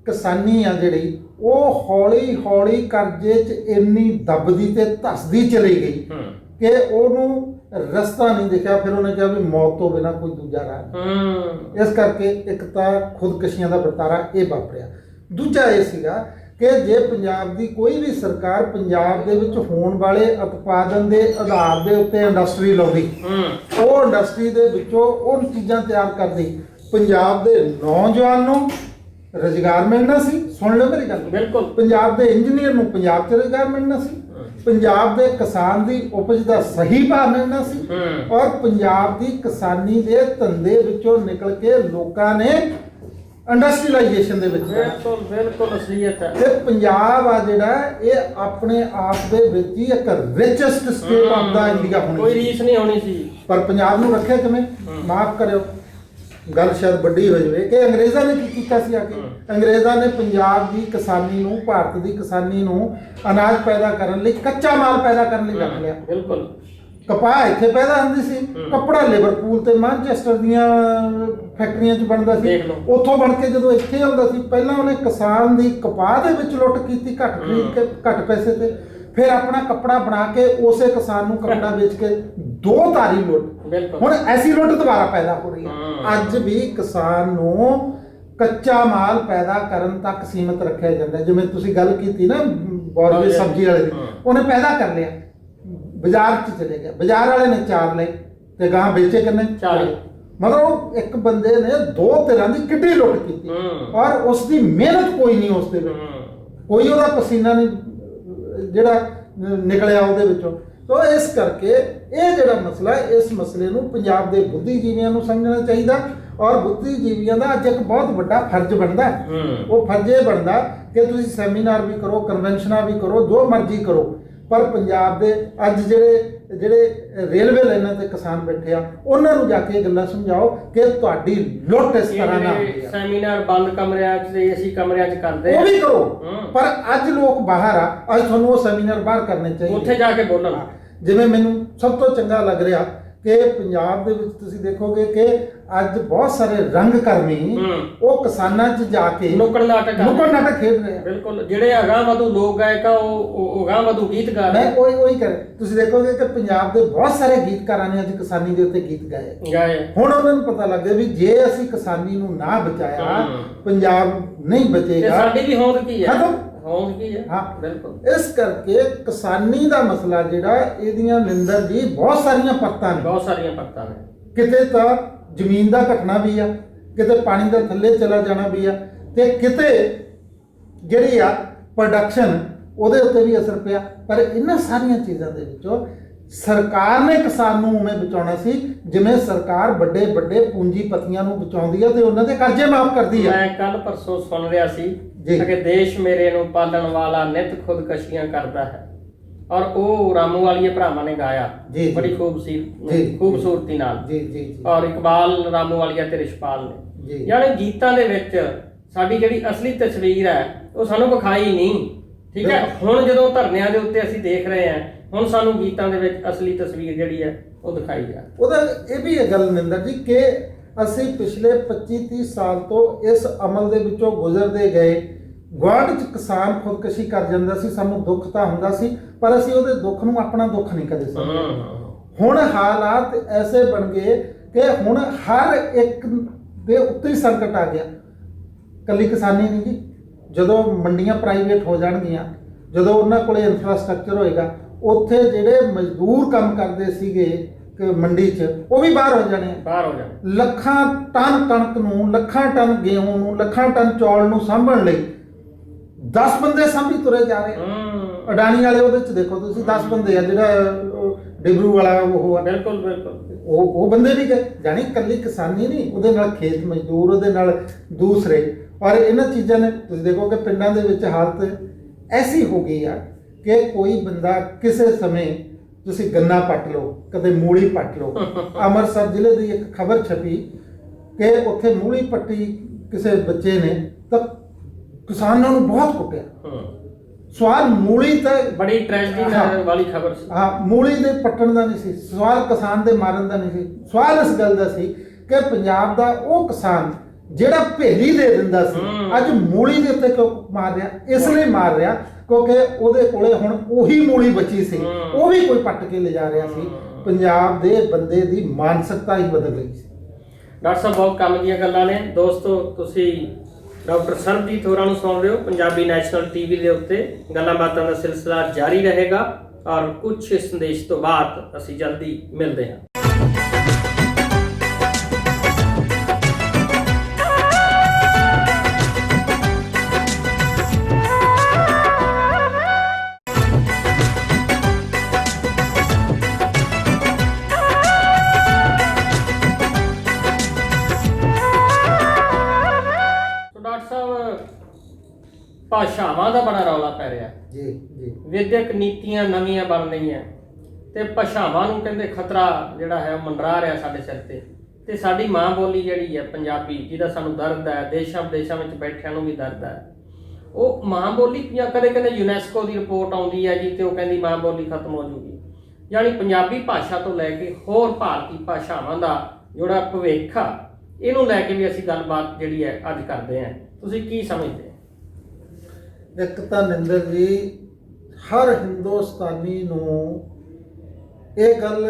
ਕਿਸਾਨੀ ਆ ਜਿਹੜੀ ਉਹ ਹੌਲੀ ਹੌਲੀ ਕਰਜ਼ੇ 'ਚ ਇੰਨੀ ਦਬਦੀ ਤੇ ਧੱਸਦੀ ਚਲੀ ਗਈ ਕਿ ਉਹਨੂੰ ਰਸਤਾ ਨਹੀਂ ਦਿਖਿਆ। ਫਿਰ ਉਹਨੇ ਕਿਹਾ ਵੀ ਮੌਤ ਤੋਂ ਬਿਨਾਂ ਕੋਈ ਦੂਜਾ ਰਾਹ ਨਹੀਂ। ਇਸ ਕਰਕੇ ਇੱਕ ਤਾਂ ਖੁਦਕਸ਼ੀਆਂ ਦਾ ਵਰਤਾਰਾ ਇਹ ਵਾਪਰਿਆ। ਦੂਜਾ ਇਹ ਸੀਗਾ ਕਿ ਜੇ ਪੰਜਾਬ ਦੀ ਕੋਈ ਵੀ ਸਰਕਾਰ ਪੰਜਾਬ ਦੇ ਵਿੱਚ ਹੋਣ ਵਾਲੇ ਉਤਪਾਦਨ ਦੇ ਆਧਾਰ ਦੇ ਉੱਤੇ ਇੰਡਸਟਰੀ ਲਾਉਂਦੀ, ਉਹ ਇੰਡਸਟਰੀ ਦੇ ਵਿੱਚੋਂ ਉਹ ਚੀਜ਼ਾਂ ਤਿਆਰ ਕਰਦੀ, ਪੰਜਾਬ ਦੇ ਨੌਜਵਾਨ ਨੂੰ ਰੁਜ਼ਗਾਰ ਮਿਲਣਾ ਸੀ। ਸੁਣ ਲਓ ਮੇਰੀ ਗੱਲ, ਬਿਲਕੁਲ। ਪੰਜਾਬ ਦੇ ਇੰਜੀਨੀਅਰ ਨੂੰ ਪੰਜਾਬ 'ਚ ਰੁਜ਼ਗਾਰ ਮਿਲਣਾ ਸੀ, ਪੰਜਾਬ ਦੇ ਕਿਸਾਨ ਦੀ ਉਪਜ ਦਾ ਸਹੀ ਭਾਅ ਮਿਲਣਾ ਸੀ, ਔਰ ਪੰਜਾਬ ਦੀ ਕਿਸਾਨੀ ਦੇ ਧੰਦੇ ਵਿੱਚੋਂ ਨਿਕਲ ਕੇ ਲੋਕਾਂ ਨੇ ਇੰਡਸਟਰੀਲਾਈਜੇਸ਼ਨ ਦੇ ਵਿੱਚ ਬਿਲਕੁਲ ਅਸਲੀਅਤ ਹੈ। ਤੇ ਪੰਜਾਬ ਆ ਜਿਹੜਾ ਇਹ ਆਪਣੇ ਆਪ ਦੇ ਵਿੱਚ ਹੀ ਇੱਕ richest state of the India ਹੋਣੀ, ਕੋਈ ਰੀਸ ਨਹੀਂ ਹੋਣੀ ਸੀ। ਪਰ ਪੰਜਾਬ ਨੂੰ ਰੱਖਿਆ ਕਿਵੇਂ? ਮਾਫ ਕਰਿਓ, ਗੱਲ ਸ਼ਾਇਦ ਵੱਡੀ ਹੋ ਜਾਵੇ ਕਿ ਅੰਗਰੇਜ਼ਾਂ ਨੇ ਕੀ ਕੀਤਾ ਸੀ। ਆ ਕੇ ਅੰਗਰੇਜ਼ਾਂ ਨੇ ਪੰਜਾਬ ਦੀ ਕਿਸਾਨੀ ਨੂੰ, ਭਾਰਤ ਦੀ ਕਿਸਾਨੀ ਨੂੰ ਅਨਾਜ ਪੈਦਾ ਕਰਨ ਲਈ, ਕੱਚਾ ਮਾਲ ਪੈਦਾ ਕਰਨ ਲਈ ਰੱਖ ਲਿਆ। ਬਿਲਕੁਲ। ਕਪਾਹ ਇੱਥੇ ਪੈਦਾ ਹੁੰਦੀ ਸੀ, ਕੱਪੜਾ ਲਿਵਰਪੂਲ ਤੇ ਮਾਂਚੈਸਟਰ ਦੀਆਂ ਫੈਕਟਰੀਆਂ 'ਚ ਬਣਦਾ ਸੀ, ਉੱਥੋਂ ਬਣ ਕੇ ਜਦੋਂ ਇੱਥੇ ਆਉਂਦਾ ਸੀ, ਪਹਿਲਾਂ ਉਹਨੇ ਕਿਸਾਨ ਦੀ ਕਪਾਹ ਦੇ ਵਿੱਚ ਲੁੱਟ ਕੀਤੀ, ਘੱਟ ਖਰੀਦ ਕੇ ਘੱਟ ਪੈਸੇ ਤੇ, ਫਿਰ ਆਪਣਾ ਕੱਪੜਾ ਬਣਾ ਕੇ ਉਸੇ ਕਿਸਾਨ ਨੂੰ ਕੱਪੜਾ ਵੇਚ ਕੇ ਦੋ ਧਾਰੀ ਲੁੱਟ। ਹੁਣ ਐਸੀ ਲੁੱਟ ਦੁਬਾਰਾ ਪੈਦਾ ਹੋ ਰਹੀ ਹੈ। ਅੱਜ ਵੀ ਕਿਸਾਨ ਨੂੰ ਕੱਚਾ ਮਾਲ ਪੈਦਾ ਕਰਨ ਤੱਕ ਸੀਮਿਤ ਰੱਖਿਆ ਜਾਂਦਾ। ਜਿਵੇਂ ਤੁਸੀਂ ਗੱਲ ਕੀਤੀ ਨਾ ਬੌਰੀਏ ਸਬਜ਼ੀ ਵਾਲੇ ਦੀ, ਉਹਨੇ ਪੈਦਾ ਕਰ ਲਿਆ, ਬਾਜ਼ਾਰ 'ਚ ਚਲੇ ਗਿਆ, ਬਾਜ਼ਾਰ ਵਾਲੇ ਨੇ 4 ਲਏ ਤੇ ਗਾਂ ਵੇਚੇ ਕਿੰਨੇ? 40। ਮਤਲਬ ਇੱਕ ਬੰਦੇ ਨੇ 2 ਤਰ੍ਹਾਂ ਦੀ ਕਿੱਡੀ ਲੁੱਟ ਕੀਤੀ, ਔਰ ਉਸ ਦੀ ਮਿਹਨਤ ਕੋਈ ਨਹੀਂ, ਉਸ ਦੇ ਵਿੱਚ ਕੋਈ ਉਹਦਾ ਪਸੀਨਾ ਨਹੀਂ ਜਿਹੜਾ ਨਿਕਲਿਆ ਉਹਦੇ ਵਿੱਚੋਂ। ਤਾਂ ਇਸ ਕਰਕੇ ਇਹ ਜਿਹੜਾ ਮਸਲਾ, ਇਸ ਮਸਲੇ ਨੂੰ ਪੰਜਾਬ ਦੇ ਬੁੱਧੀਜੀਵੀਆਂ ਨੂੰ ਸਮਝਣਾ ਚਾਹੀਦਾ, ਔਰ ਬੁੱਧੀਜੀਵੀਆਂ ਦਾ ਅੱਜ ਇੱਕ ਬਹੁਤ ਵੱਡਾ ਫਰਜ਼ ਬਣਦਾ। ਉਹ ਫਰਜ਼ ਇਹ ਬਣਦਾ ਕਿ ਤੁਸੀਂ ਸੈਮੀਨਾਰ ਵੀ ਕਰੋ, ਕਨਵੈਨਸ਼ਨਾਂ ਵੀ ਕਰੋ, ਜੋ ਮਰਜ਼ੀ ਕਰੋ, ਪਰ ਪੰਜਾਬ ਦੇ ਅੱਜ ਜਿਹੜੇ ਰੇਲਵੇ ਲਾਈਨਾਂ ਤੇ ਕਿਸਾਨ ਬੈਠੇ ਆ, ਉਹਨਾਂ ਨੂੰ ਜਾ ਕੇ ਇਹ ਗੱਲਾਂ ਸਮਝਾਓ ਕਿ ਤੁਹਾਡੀ ਲੁੱਟ ਇਸ ਤਰ੍ਹਾਂ ਨਾਲ ਹੁੰਦੀ ਆ। ਸੈਮੀਨਾਰ ਬੰਦ ਕਮਰਿਆਂ 'ਚ ਤੇ ਏਸੀ ਕਮਰਿਆਂ 'ਚ ਕਰਦੇ ਉਹ ਵੀ ਕਰੋ, ਪਰ ਅੱਜ ਲੋਕ ਬਾਹਰ ਆ, ਅੱਜ ਤੁਹਾਨੂੰ ਉਹ ਸੈਮੀਨਾਰ ਬਾਹਰ ਕਰਨੇ ਚਾਹੀਦੇ, ਉੱਥੇ ਜਾ ਕੇ ਬੋਲਣ। ਜਿਵੇਂ ਮੈਨੂੰ ਸਭ ਤੋਂ ਚੰਗਾ ਲੱਗ ਰਿਹਾ ਕਿ ਪੰਜਾਬ ਦੇ ਵਿੱਚ ਤੁਸੀਂ ਦੇਖੋਗੇ ਕਿ ਅੱਜ ਬਹੁਤ ਸਾਰੇ ਰੰਗ ਕਰਮੀ ਉਹ ਕਿਸਾਨਾਂ 'ਚ ਜਾ ਕੇ ਨੁੱਕੜ ਨਾਟਕ ਖੇਡ ਰਹੇ ਆ। ਬਿਲਕੁਲ। ਜਿਹੜੇ ਅਗਾਂਹ ਵਧੂ ਲੋਕ ਗਾਇਕ ਆ, ਉਹ ਅਗਾਂਹ ਵਧੂ ਗੀਤ ਗਾ ਰਹੇ। ਮੈਂ ਉਹੀ ਕਰ, ਤੁਸੀਂ ਦੇਖੋਗੇ ਕਿ ਪੰਜਾਬ ਦੇ ਬਹੁਤ ਸਾਰੇ ਗੀਤਕਾਰਾਂ ਨੇ ਅੱਜ ਕਿਸਾਨੀ ਦੇ ਉੱਤੇ ਗੀਤ ਗਾਏ। ਹੁਣ ਉਹਨਾਂ ਨੂੰ ਪਤਾ ਲੱਗ ਗਿਆ ਵੀ ਜੇ ਅਸੀਂ ਕਿਸਾਨੀ ਨੂੰ ਨਾ ਬਚਾਇਆ, ਪੰਜਾਬ ਨਹੀਂ ਬਚੇਗਾ, ਸਾਡੀ ਵੀ ਹੋਂਦ ਕੀ ਹੈ? ਹੋਂਦ ਕੀ ਹੈ? ਹਾਂ, ਬਿਲਕੁਲ। ਇਸ ਕਰਕੇ ਕਿਸਾਨੀ ਦਾ ਮਸਲਾ ਜਿਹੜਾ, ਇਹਦੀਆਂ ਨਿੰਦਰ ਜੀ ਬਹੁਤ ਸਾਰੀਆਂ ਪਰਤਾਂ ਨੇ। ਕਿਤੇ ਤਾਂ ਜ਼ਮੀਨ ਦਾ ਘਟਣਾ ਵੀ ਆ, ਕਿਤੇ ਪਾਣੀ ਦਾ ਥੱਲੇ ਚਲਾ ਜਾਣਾ ਵੀ ਆ, ਤੇ ਕਿਤੇ ਜਿਹੜੀ ਆ ਪ੍ਰੋਡਕਸ਼ਨ ਉਹਦੇ ਉੱਤੇ ਵੀ ਅਸਰ ਪਿਆ। ਪਰ ਇਹਨਾਂ ਸਾਰੀਆਂ ਚੀਜ਼ਾਂ ਦੇ ਵਿੱਚੋਂ ਸਰਕਾਰ ਨੇ ਕਿਸਾਨ ਨੂੰ ਉਵੇਂ ਬਚਾਉਣਾ ਸੀ ਜਿਵੇਂ ਸਰਕਾਰ ਵੱਡੇ ਵੱਡੇ ਪੂੰਜੀਪਤੀਆਂ ਨੂੰ ਬਚਾਉਂਦੀ ਆ ਤੇ ਉਹਨਾਂ ਦੇ ਕਰਜ਼ੇ ਮਾਫ ਕਰਦੀ ਆ। ਮੈਂ ਕੱਲ ਪਰਸੋਂ ਸੁਣ ਰਿਹਾ ਸੀ ਕਿ ਦੇਸ਼ ਮੇਰੇ ਨੂੰ ਪਾਲਣ ਵਾਲਾ ਨਿਤ ਖੁਦਕਸ਼ੀਆਂ ਕਰਦਾ ਹੈ, ਔਰ ਉਹ ਰਾਮੂ ਵਾਲੀਏ ਭਰਾਵਾਂ ਨੇ ਗਾਇਆ ਬੜੀ ਖੂਬਸੂਰਤੀ ਨਾਲ, ਔਰ ਇਕਬਾਲ ਰਾਮੂ ਵਾਲੀਆ ਤੇ ਰਿਸ਼ਪਾਲ ਨੇ। ਯਾਨੀ ਗੀਤਾਂ ਦੇ ਵਿੱਚ ਸਾਡੀ ਜਿਹੜੀ ਅਸਲੀ ਤਸਵੀਰ ਹੈ ਉਹ ਸਾਨੂੰ ਵਿਖਾਈ ਨਹੀਂ। ਠੀਕ ਹੈ, ਹੁਣ ਜਦੋਂ ਧਰਨਿਆਂ ਦੇ ਉੱਤੇ ਅਸੀਂ ਦੇਖ ਰਹੇ ਹਾਂ, ਹੁਣ ਸਾਨੂੰ ਗੀਤਾਂ ਦੇ ਵਿੱਚ ਅਸਲੀ ਤਸਵੀਰ ਜਿਹੜੀ ਹੈ ਉਹ ਦਿਖਾਈ ਜਾ। ਉਹਦਾ ਇਹ ਵੀ ਗੱਲ ਨਿੰਦਰ ਜੀ ਕਿ ਅਸੀਂ ਪਿਛਲੇ 25-30 ਸਾਲ ਤੋਂ ਇਸ ਅਮਲ ਦੇ ਵਿੱਚੋਂ ਗੁਜ਼ਰਦੇ ਗਏ। ਗੁਆਂਢ 'ਚ ਕਿਸਾਨ ਖੁਦਕਸ਼ੀ ਕਰ ਜਾਂਦਾ ਸੀ, ਸਾਨੂੰ ਦੁੱਖ ਤਾਂ ਹੁੰਦਾ ਸੀ, ਪਰ ਅਸੀਂ ਉਹਦੇ ਦੁੱਖ ਨੂੰ ਆਪਣਾ ਦੁੱਖ ਨਹੀਂ ਕਦੇ ਸਮਝਿਆ। ਹੁਣ ਹਾਲਾਤ ਐਸੇ ਬਣ ਗਏ ਕਿ ਹੁਣ ਹਰ ਇੱਕ ਦੇ ਉੱਤੇ ਹੀ ਸੰਕਟ ਆ ਗਿਆ। ਕੱਲੀ ਕਿਸਾਨੀ ਨਹੀਂ ਜੀ, ਜਦੋਂ ਮੰਡੀਆਂ ਪ੍ਰਾਈਵੇਟ ਹੋ ਜਾਣਗੀਆਂ, ਜਦੋਂ ਉਹਨਾਂ ਕੋਲੇ ਇਨਫਰਾਸਟ੍ਰਕਚਰ ਹੋਏਗਾ, ਉੱਥੇ ਜਿਹੜੇ ਮਜ਼ਦੂਰ ਕੰਮ ਕਰਦੇ ਸੀਗੇ ਮੰਡੀ 'ਚ, ਉਹ ਵੀ ਬਾਹਰ ਹੋ ਜਾਣੇ। ਲੱਖਾਂ ਟਨ ਕਣਕ ਨੂੰ, ਲੱਖਾਂ ਟਨ ਗੇਹੂੰ ਨੂੰ, ਲੱਖਾਂ ਟਨ ਚੌਲ ਨੂੰ ਸਾਂਭਣ ਲਈ 10 ਬੰਦੇ ਸਾਂਭੀ ਤੁਰੇ ਜਾ ਰਹੇ। ਅਡਾਨੀ ਵਾਲੇ ਉਹਦੇ 'ਚ ਦੇਖੋ ਤੁਸੀਂ, 10 ਬੰਦੇ ਆ ਜਿਹੜਾ ਡਿਬਰੂ ਵਾਲਾ ਉਹ ਆ, ਬਿਲਕੁਲ ਬਿਲਕੁਲ। ਉਹ ਬੰਦੇ ਵੀ ਗਏ, ਜਾਣੀ ਇਕੱਲੀ ਕਿਸਾਨੀ ਨਹੀਂ, ਉਹਦੇ ਨਾਲ ਖੇਤ ਮਜ਼ਦੂਰ, ਉਹਦੇ ਨਾਲ ਦੂਸਰੇ। ਔਰ ਇਹਨਾਂ ਚੀਜ਼ਾਂ ਨੇ ਤੁਸੀਂ ਦੇਖੋ ਕਿ ਪਿੰਡਾਂ ਦੇ ਵਿੱਚ ਹਾਲਤ ਐਸੀ ਹੋ ਗਈ ਆ ਕਿ ਕੋਈ ਬੰਦਾ ਕਿਸੇ ਸਮੇਂ, ਤੁਸੀਂ ਗੰਨਾ ਪੱਟ ਲਓ, ਕਦੇ ਮੂਲੀ ਪੱਟ ਲਓ। ਅੰਮ੍ਰਿਤਸਰ ਜ਼ਿਲ੍ਹੇ ਦੀ ਇੱਕ ਖਬਰ ਛਪੀ ਕਿ ਉੱਥੇ ਮੂਲੀ ਪੱਟੀ ਕਿਸੇ ਬੱਚੇ ਨੇ ਤਾਂ ਕਿਸਾਨਾਂ ਨੂੰ ਬਹੁਤ ਕੁੱਟਿਆ। ਸਵਾਲ ਮੂਲੀ ਤਾਂ ਬੜੀ ਟ੍ਰੈਜਡੀ ਵਾਲੀ ਖਬਰ ਸੀ। ਹਾਂ, ਮੂਲੀ ਦੇ ਪੱਟਣ ਦਾ ਨਹੀਂ ਸੀ ਸਵਾਲ, ਕਿਸਾਨ ਦੇ ਮਾਰਨ ਦਾ ਨਹੀਂ ਸੀ ਸਵਾਲ। ਇਸ ਗੱਲ ਦਾ ਸੀ ਕਿ ਪੰਜਾਬ ਦਾ ਉਹ ਕਿਸਾਨ ਜਿਹੜਾ ਭੇਲੀ ਦੇ ਦਿੰਦਾ ਸੀ, ਅੱਜ ਮੂਲੀ ਦੇ ਉੱਤੇ ਕਿਉਂ ਮਾਰ ਰਿਹਾ? ਇਸ ਲਈ ਮਾਰ ਰਿਹਾ ਕਿਉਂਕਿ ਉਹਦੇ ਕੋਲੇ ਹੁਣ ਉਹੀ ਮੂਲੀ ਬਚੀ ਸੀ, ਉਹ ਵੀ ਕੋਈ ਪੱਟ ਕੇ ਲਿਜਾ ਰਿਹਾ ਸੀ। ਪੰਜਾਬ ਦੇ ਬੰਦੇ ਦੀ ਮਾਨਸਿਕਤਾ ਹੀ ਬਦਲ ਗਈ ਸੀ। ਡਾਕਟਰ ਸਾਹਿਬ ਬਹੁਤ ਕੰਮ ਦੀਆਂ ਗੱਲਾਂ ਨੇ। ਦੋਸਤੋ, ਤੁਸੀਂ ਡਾਕਟਰ ਸਰਬਜੀਤ ਹੋਰਾਂ ਨੂੰ ਸੁਣ ਰਹੇ ਹੋ ਪੰਜਾਬੀ ਨੈਸ਼ਨਲ ਟੀਵੀ ਦੇ ਉੱਤੇ। ਗੱਲਾਂ ਬਾਤਾਂ ਦਾ ਸਿਲਸਿਲਾ ਜਾਰੀ ਰਹੇਗਾ ਔਰ ਕੁਝ ਸੰਦੇਸ਼ ਤੋਂ ਬਾਅਦ ਅਸੀਂ ਜਲਦੀ ਮਿਲਦੇ ਹਾਂ। ਭਾਸ਼ਾਵਾਂ ਦਾ ਬੜਾ ਰੌਲਾ ਪੈ ਰਿਹਾ ਜੀ ਜੀ। ਵਿਦਿਅਕ ਨੀਤੀਆਂ ਨਵੀਆਂ ਬਣ ਰਹੀਆਂ ਤੇ ਭਾਸ਼ਾਵਾਂ ਨੂੰ ਕਹਿੰਦੇ ਖਤਰਾ ਜਿਹੜਾ ਹੈ ਉਹ ਮੰਡਰਾ ਰਿਹਾ ਸਾਡੇ ਸਿਰ ਤੇ ਸਾਡੀ ਮਾਂ ਬੋਲੀ ਜਿਹੜੀ ਹੈ ਪੰਜਾਬੀ, ਜਿਹਦਾ ਸਾਨੂੰ ਦਰਦ ਹੈ, ਦੇਸ਼ਾਂ ਵਿਦੇਸ਼ਾਂ ਵਿੱਚ ਬੈਠਿਆਂ ਨੂੰ ਵੀ ਦਰਦ ਹੈ, ਉਹ ਮਾਂ ਬੋਲੀ ਕਦੇ ਕਦੇ ਯੂਨੈਸਕੋ ਦੀ ਰਿਪੋਰਟ ਆਉਂਦੀ ਹੈ ਜੀ ਤੇ ਉਹ ਕਹਿੰਦੀ ਮਾਂ ਬੋਲੀ ਖਤਮ ਹੋ ਜੂਗੀ। ਯਾਨੀ ਪੰਜਾਬੀ ਭਾਸ਼ਾ ਤੋਂ ਲੈ ਕੇ ਹੋਰ ਭਾਰਤੀ ਭਾਸ਼ਾਵਾਂ ਦਾ ਜਿਹੜਾ ਭਵਿੱਖ ਆ, ਇਹਨੂੰ ਲੈ ਕੇ ਵੀ ਅਸੀਂ ਗੱਲਬਾਤ ਜਿਹੜੀ ਹੈ ਅੱਜ ਕਰਦੇ ਹਾਂ। ਤੁਸੀਂ ਕੀ ਸਮਝਦੇ? ਇੱਕ ਤਾਂ ਨਿੰਦਰ ਜੀ, ਹਰ ਹਿੰਦੁਸਤਾਨੀ ਨੂੰ ਇਹ ਗੱਲ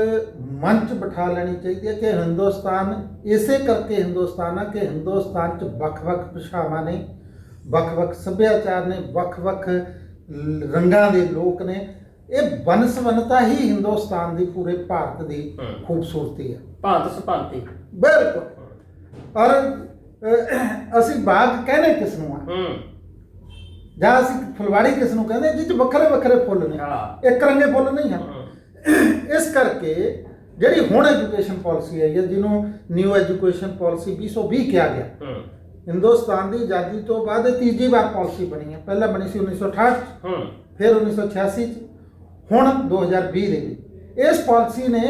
ਮਨ 'ਚ ਬਿਠਾ ਲੈਣੀ ਚਾਹੀਦੀ ਹੈ ਕਿ ਹਿੰਦੁਸਤਾਨ ਇਸੇ ਕਰਕੇ ਹਿੰਦੁਸਤਾਨ ਆ ਕਿ ਹਿੰਦੁਸਤਾਨ 'ਚ ਵੱਖ-ਵੱਖ ਭਾਸ਼ਾਵਾਂ ਨੇ, ਵੱਖ-ਵੱਖ ਸੱਭਿਆਚਾਰ ਨੇ, ਵੱਖ-ਵੱਖ ਰੰਗਾਂ ਦੇ ਲੋਕ ਨੇ। ਇਹ ਬਨਸਵੰਨਤਾ ਹੀ ਹਿੰਦੁਸਤਾਨ ਦੀ, ਪੂਰੇ ਭਾਰਤ ਦੀ ਖੂਬਸੂਰਤੀ ਹੈ। ਭਾਂਤ ਸੁਭਾਂਤੀ, ਬਿਲਕੁਲ। ਔਰ ਅਸੀਂ ਬਾਗ ਕਹਿੰਦੇ ਕਿਸ ਨੂੰ ਆ, ਜਾਂ ਅਸੀਂ ਫੁਲਵਾੜੀ ਕਿਸ ਨੂੰ ਕਹਿੰਦੇ, ਜਿਹ 'ਚ ਵੱਖਰੇ ਵੱਖਰੇ ਫੁੱਲ ਨੇ, ਇੱਕ ਰੰਗੇ ਫੁੱਲ ਨਹੀਂ ਹਨ। ਇਸ ਕਰਕੇ ਜਿਹੜੀ ਹੁਣ ਐਜੂਕੇਸ਼ਨ ਪਾਲਿਸੀ ਆਈ ਹੈ, ਜਿਹਨੂੰ ਨਿਊ ਐਜੂਕੇਸ਼ਨ ਪਾਲਿਸੀ 2020 ਕਿਹਾ ਗਿਆ, ਹਿੰਦੁਸਤਾਨ ਦੀ ਆਜ਼ਾਦੀ ਤੋਂ ਬਾਅਦ ਇਹ ਤੀਜੀ ਵਾਰ ਪਾਲਿਸੀ ਬਣੀ ਹੈ। ਪਹਿਲਾਂ ਬਣੀ ਸੀ 1968 'ਚ, ਫਿਰ 1986 'ਚ, ਹੁਣ 2020 ਦੇ ਵਿੱਚ। ਇਸ ਪਾਲਿਸੀ ਨੇ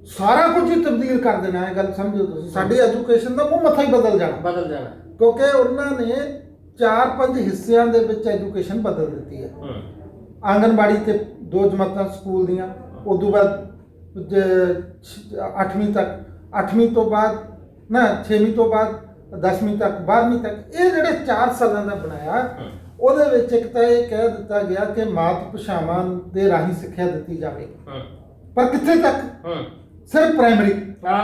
ਸਾਰਾ ਕੁਝ ਹੀ ਤਬਦੀਲ ਕਰ ਦੇਣਾ ਹੈ। ਗੱਲ ਸਮਝੋ ਤੁਸੀਂ, ਸਾਡੀ ਐਜੂਕੇਸ਼ਨ ਦਾ ਮੂੰਹ ਮੱਥਾ ਹੀ ਬਦਲ ਜਾਣਾ ਕਿਉਂਕਿ ਉਹਨਾਂ ਨੇ 4-5 ਹਿੱਸਿਆਂ ਦੇ ਵਿੱਚ ਐਜੂਕੇਸ਼ਨ ਬਦਲ ਦਿੱਤੀ ਹੈ। ਆਂਗਨਬਾੜੀ ਤੇ 2 ਜਮਾਤਾਂ ਸਕੂਲ ਦੀਆਂ, ਉਦੋਂ ਬਾਅਦ 8ਵੀਂ ਤੱਕ, 8ਵੀਂ ਤੋਂ ਬਾਅਦ ਨਾ 6ਵੀਂ ਤੋਂ ਬਾਅਦ 10ਵੀਂ ਤੱਕ, 12ਵੀਂ ਤੱਕ, ਇਹ ਜਿਹੜੇ 4 ਸਾਲਾਂ ਦਾ ਬਣਾਇਆ, ਉਹਦੇ ਵਿੱਚ ਇੱਕ ਤਾਂ ਇਹ ਕਹਿ ਦਿੱਤਾ ਗਿਆ ਕਿ ਮਾਤ ਭਾਸ਼ਾਵਾਂ ਦੇ ਰਾਹੀਂ ਸਿੱਖਿਆ ਦਿੱਤੀ ਜਾਵੇ। ਪਰ ਕਿੱਥੇ ਤੱਕ? ਸਿਰਫ ਪ੍ਰਾਇਮਰੀ।